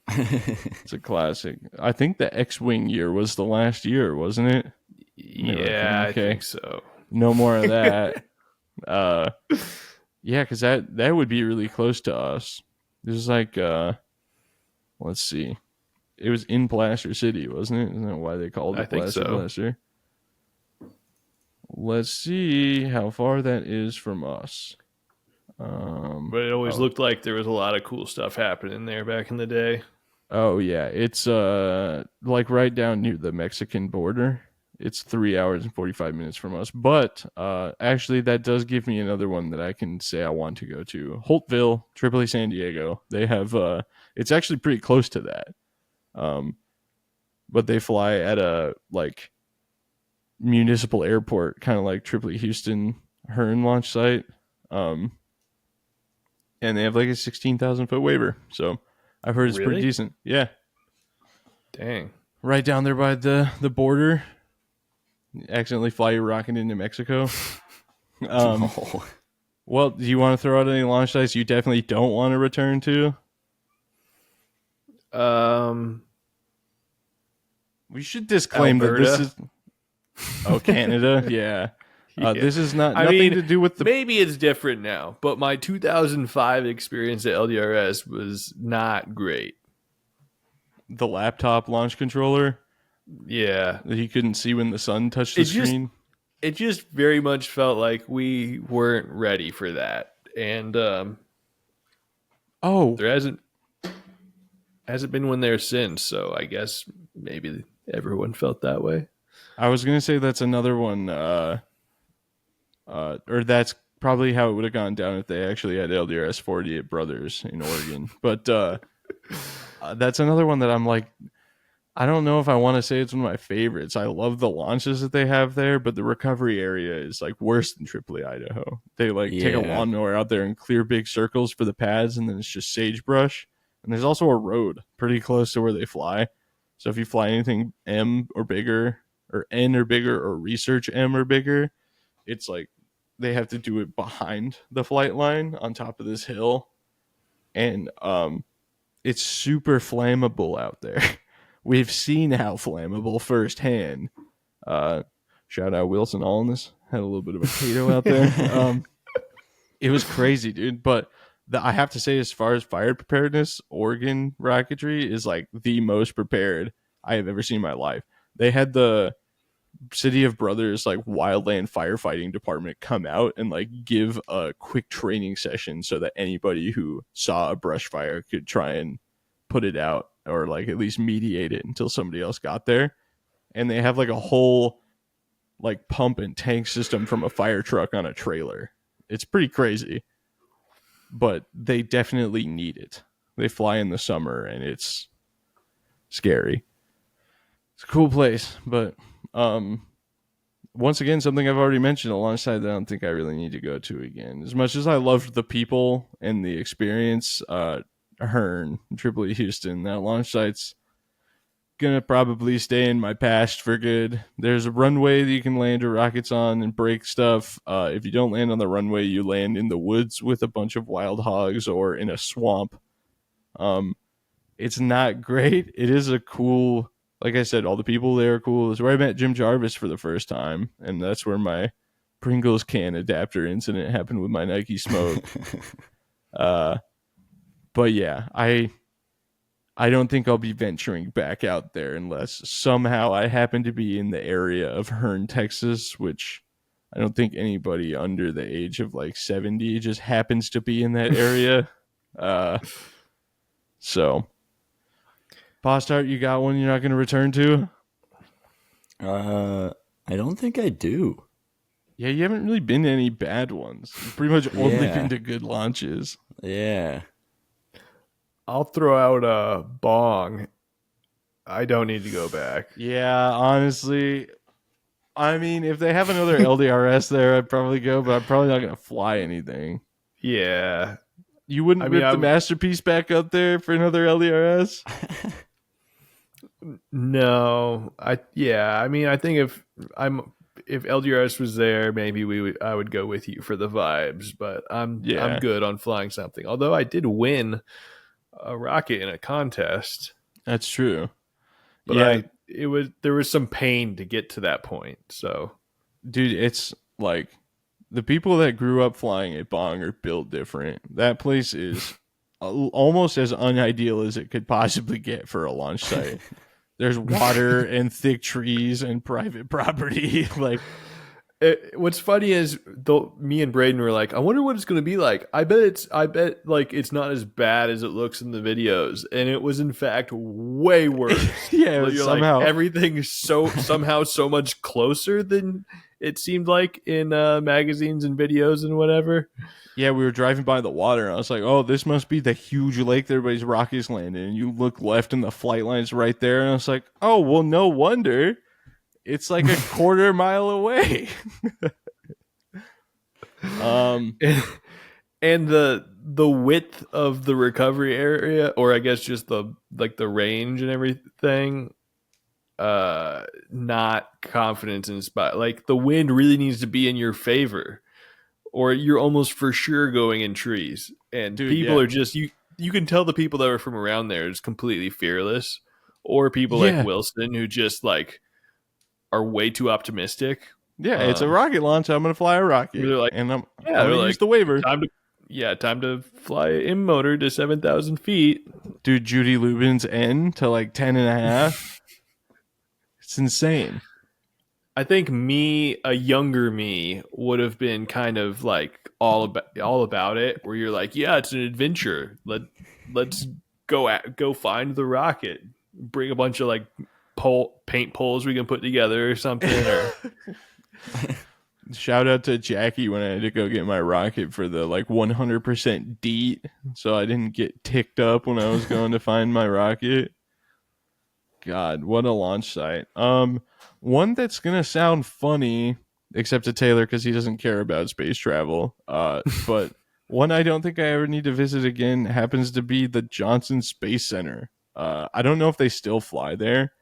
It's a classic. I think the X-Wing year was the last year, wasn't it? Yeah, okay. I think so. No more of that. Yeah, because that would be really close to us. There's like, let's see, it was in Plaster City, wasn't it? Isn't that why they called it Plaster Blaster? Let's see how far that is from us. But it always looked like there was a lot of cool stuff happening there back in the day. Oh yeah, it's like right down near the Mexican border. It's 3 hours and 45 minutes from us. But actually, that does give me another one that I can say I want to go to. Holtville, Tripoli, San Diego. They have, it's actually pretty close to that. But they fly at a, like, municipal airport, kind of like Tripoli Houston Hearn launch site. And they have, like, a 16,000 foot waiver. So I've heard it's pretty decent. Yeah. Dang. Right down there by the border. Accidentally fly your rocket into Mexico. Well, do you want to throw out any launch sites you definitely don't want to return to? We should disclaim Alberta. That this is Canada. Yeah. This is nothing to do with the. Maybe it's different now, but my 2005 experience at LDRS was not great. The laptop launch controller. Yeah. That you couldn't see when the sun touched the screen. It just very much felt like we weren't ready for that. And there hasn't been one there since, so I guess maybe everyone felt that way. I was going to say that's another one, or that's probably how it would have gone down if they actually had LDRS 40 at Brothers in Oregon. But that's another one that I'm like, I don't know if I want to say it's one of my favorites. I love the launches that they have there, but the recovery area is like worse than Tripoli, Idaho. They take a lawnmower out there and clear big circles for the pads, and then it's just sagebrush. And there's also a road pretty close to where they fly. So if you fly anything M or bigger, or N or bigger, or research M or bigger, it's like they have to do it behind the flight line on top of this hill. And it's super flammable out there. we've seen how flammable firsthand. Shout out Wilson Allness. Had a little bit of a Cato out there. It was crazy, dude. But I have to say, as far as fire preparedness, Oregon rocketry is like the most prepared I have ever seen in my life. They had the City of Brothers like wildland firefighting department come out and like give a quick training session so that anybody who saw a brush fire could try and put it out or like at least mediate it until somebody else got there. And they have like a whole like pump and tank system from a fire truck on a trailer. It's pretty crazy, but they definitely need it. They fly in the summer and it's scary. It's a cool place, but once again, something I've already mentioned, a launch site that I don't think I really need to go to again. As much as I loved the people and the experience, Hearn, Tripoli, Houston, that launch site's gonna probably stay in my past for good. There's a runway that you can land your rockets on and break stuff. If you don't land on the runway, you land in the woods with a bunch of wild hogs or in a swamp. It's not great. It is a cool, like I said, all the people there are cool. It's where I met Jim Jarvis for the first time, and that's where my Pringles can adapter incident happened with my Nike Smoke. But yeah, I don't think I'll be venturing back out there unless somehow I happen to be in the area of Hearn, Texas, which I don't think anybody under the age of like 70 just happens to be in that area. So, Postart, you got one you're not going to return to? I don't think I do. Yeah, you haven't really been to any bad ones. You've pretty much only been to good launches. Yeah. I'll throw out a bong. I don't need to go back. Yeah, honestly, I mean, if they have another LDRS there, I'd probably go, but I'm probably not going to fly anything. Yeah. You wouldn't rip the Masterpiece back up there for another LDRS? No. I think if LDRS was there, maybe I would go with you for the vibes, but I'm good on flying something. Although I did win a rocket in a contest. That's true. But there was some pain to get to that point. So, dude, it's like the people that grew up flying at Bong are built different. That place is almost as unideal as it could possibly get for a launch site. There's water and thick trees and private property. Like, what's funny is me and Braden were like, I wonder what it's going to be like. I bet like it's not as bad as it looks in the videos, and it was in fact way worse. Yeah, like, somehow like, everything's somehow so much closer than it seemed like in magazines and videos and whatever. Yeah, we were driving by the water, and I was like, oh, this must be the huge lake that everybody's rockets landing. And you look left, and the flight line's right there, and I was like, oh, well, no wonder. It's like a quarter mile away. And the width of the recovery area, or I guess just the range and everything, not confidence in spot. Like the wind really needs to be in your favor, or you're almost for sure going in trees. And people are just you can tell the people that are from around there is completely fearless, or people like Wilson who just like are way too optimistic. Yeah, it's a rocket launch. I'm gonna fly a rocket, like, and I'm gonna use the waiver. Time to fly in motor to 7,000 feet. Dude, Judy Lubin's N to like 10.5. It's insane. I think a younger me, would have been kind of like all about it. Where you're like, yeah, it's an adventure. Let's go find the rocket. Bring a bunch of like paint poles we can put together or something. Or shout out to Jackie when I had to go get my rocket for the like 100% DEET, so I didn't get ticked up when I was going to find my rocket. God, what a launch site. One that's gonna sound funny, except to Taylor because he doesn't care about space travel. But one I don't think I ever need to visit again happens to be the Johnson Space Center. I don't know if they still fly there,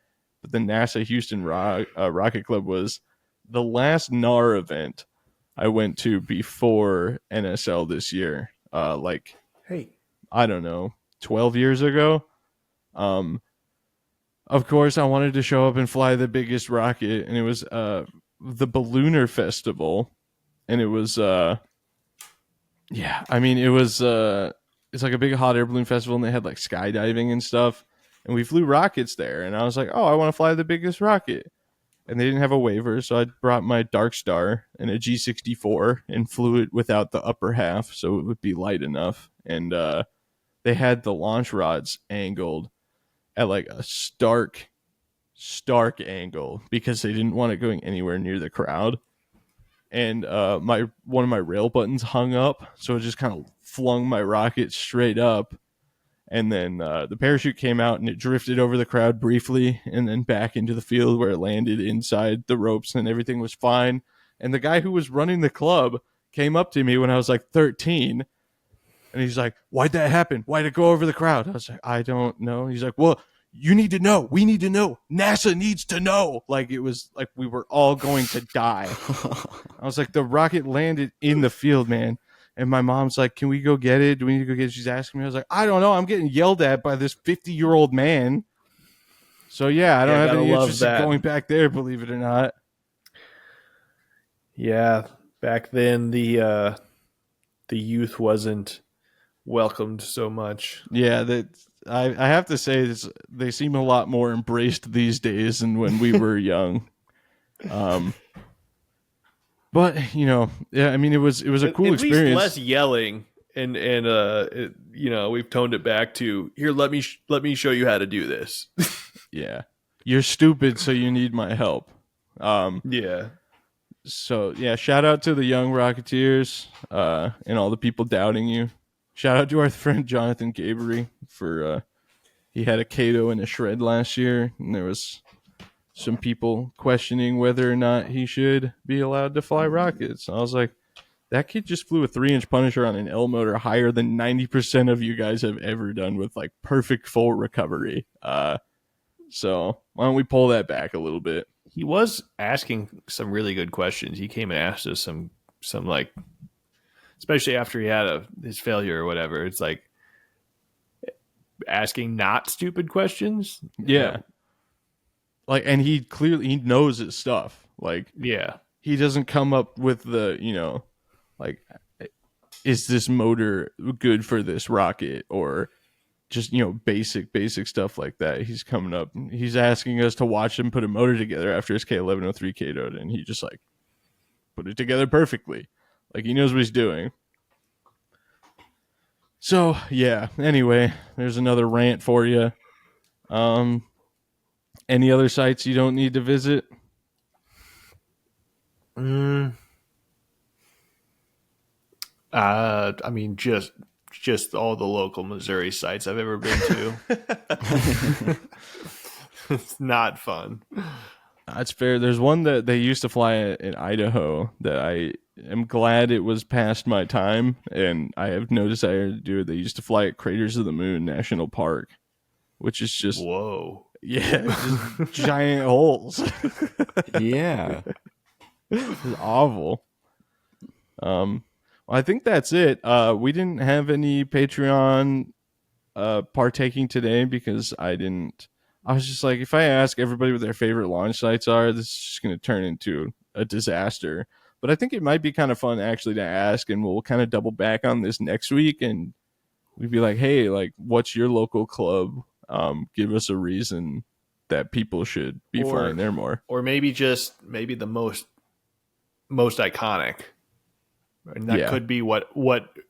but the NASA Houston Rocket Club was the last NAR event I went to before NSL this year. I don't know, 12 years ago. of course, I wanted to show up and fly the biggest rocket, and it was the Ballooner Festival, and it was yeah, I mean it was it's like a big hot air balloon festival, and they had like skydiving and stuff, and we flew rockets there, and I was like, oh, I want to fly the biggest rocket, and they didn't have a waiver, so I brought my Dark Star and a G64 and flew it without the upper half, so it would be light enough, and they had the launch rods angled at like a stark angle because they didn't want it going anywhere near the crowd. And my one of my rail buttons hung up, so it just kind of flung my rocket straight up. And then the parachute came out and it drifted over the crowd briefly and then back into the field where it landed inside the ropes and everything was fine. And the guy who was running the club came up to me when I was like 13 and he's like, why'd that happen? Why'd it go over the crowd? I was like, I don't know. He's like, well, you need to know. We need to know. NASA needs to know. Like, it was like we were all going to die. I was like, the rocket landed in the field, man. And my mom's like, can we go get it? Do we need to go get it? She's asking me. I was like, I don't know. I'm getting yelled at by this 50-year-old man. So, yeah, I don't have any interest in going back there, believe it or not. Yeah, back then the youth wasn't welcomed so much. Yeah, I have to say this, they seem a lot more embraced these days than when we were young. But you know, yeah, I mean, it was a cool experience. At least less yelling, and you know, we've toned it back to here. Let me show you how to do this. Yeah, you're stupid, so you need my help. Yeah. So yeah, shout out to the young Rocketeers and all the people doubting you. Shout out to our friend Jonathan Gabery for he had a Kato and a Shred last year, and there was some people questioning whether or not he should be allowed to fly rockets. I was like, that kid just flew a 3-inch Punisher on an L motor higher than 90% of you guys have ever done with like perfect full recovery. So why don't we pull that back a little bit? He was asking some really good questions. He came and asked us some like, especially after he had his failure or whatever. It's like asking not stupid questions. Yeah. Like, and he knows his stuff. Like, yeah, he doesn't come up with the, you know, like, is this motor good for this rocket, or just, you know, basic stuff like that. He's coming up, he's asking us to watch him put a motor together after his K1103 Katoed, and he just like put it together perfectly. Like, he knows what he's doing. So yeah, anyway, there's another rant for you. Any other sites you don't need to visit? I mean, just all the local Missouri sites I've ever been to. It's not fun. That's fair. There's one that they used to fly in Idaho that I am glad it was past my time, and I have no desire to do it. They used to fly at Craters of the Moon National Park, which is just whoa. Yeah, just giant holes. Yeah. It's awful. Well, I think that's it. We didn't have any Patreon partaking today because I was just like, if I ask everybody what their favorite launch sites are, this is just going to turn into a disaster. But I think it might be kind of fun actually to ask, and we'll kind of double back on this next week, and we'd be like, hey, like, what's your local club? Give us a reason that people should be flying there more, or maybe the most iconic, and that could be what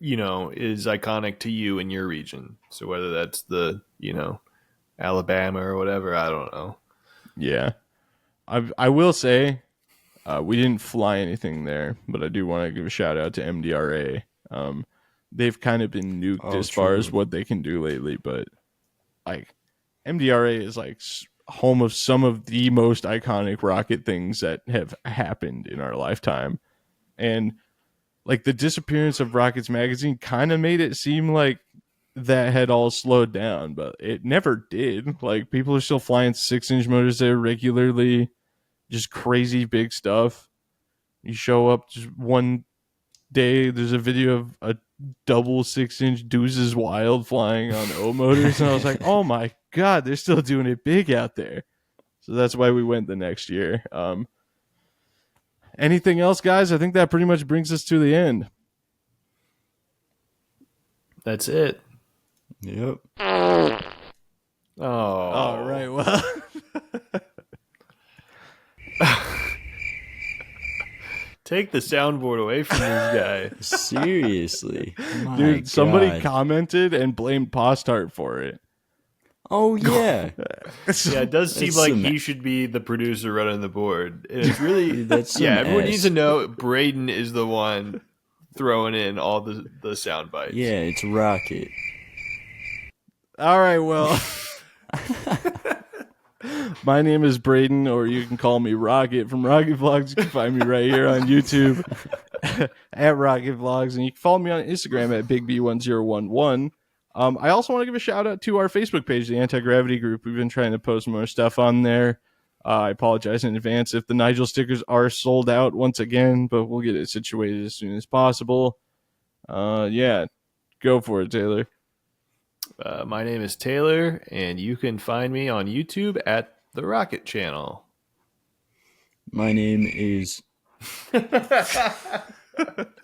you know is iconic to you in your region. So whether that's the, you know, Alabama or whatever, I don't know. Yeah, I will say we didn't fly anything there, but I do want to give a shout out to MDRA. They've kind of been nuked as far as what they can do lately, but like MDRA is like home of some of the most iconic rocket things that have happened in our lifetime. And like the disappearance of Rockets Magazine kind of made it seem like that had all slowed down, but it never did. Like, people are still flying 6-inch motors there regularly, just crazy big stuff. You show up just one day, there's a video of a double 6-inch Deuces Wild flying on O motors, and I was like, oh my God, they're still doing it big out there. So that's why we went the next year. Anything else, guys? I think that pretty much brings us to the end. That's it. Yep. Oh. All right. Well, take the soundboard away from this guy. Seriously. My dude, somebody God. commented and blamed Postart for it. Oh, yeah. Yeah, it does seem That's like some- he should be the producer running the board. And it's really, Dude, that's some everyone ass. needs to know Braden is the one throwing in all the sound bites. Yeah, it's Rocket. All right. Well, my name is Braden, or you can call me Rocket from Rocket Vlogs. You can find me right here on YouTube at Rocket Vlogs, and you can follow me on Instagram at BigB1011. I also want to give a shout out to our Facebook page, the Anti-Gravity Group. We've been trying to post more stuff on there. I apologize in advance if the Nigel stickers are sold out once again, but we'll get it situated as soon as possible. Yeah, go for it, Taylor. My name is Taylor, and you can find me on YouTube at The Rocket Channel. My name is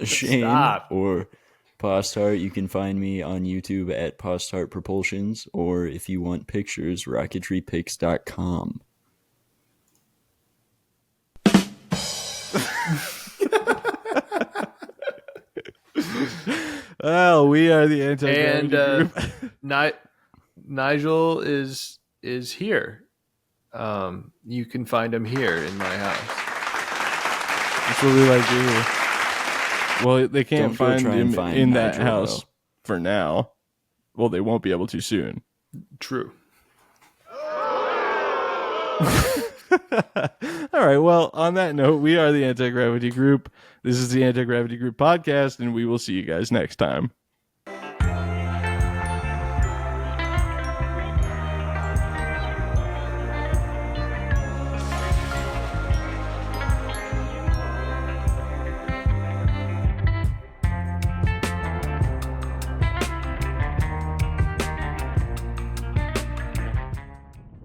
Shane Stop. or Postart. You can find me on YouTube at Postart Propulsions, or if you want pictures, rocketrypics.com. Oh, we are the Anti-Gravity And Group. Nigel is here. You can find him here in my house. That's what we like to hear. Well, they can't Don't go find try him and find in that Nigel, house though. for now. Well, they won't be able to soon. True. All right. Well, on that note, we are the Anti-Gravity Group. This is the Anti-Gravity Group podcast, and we will see you guys next time.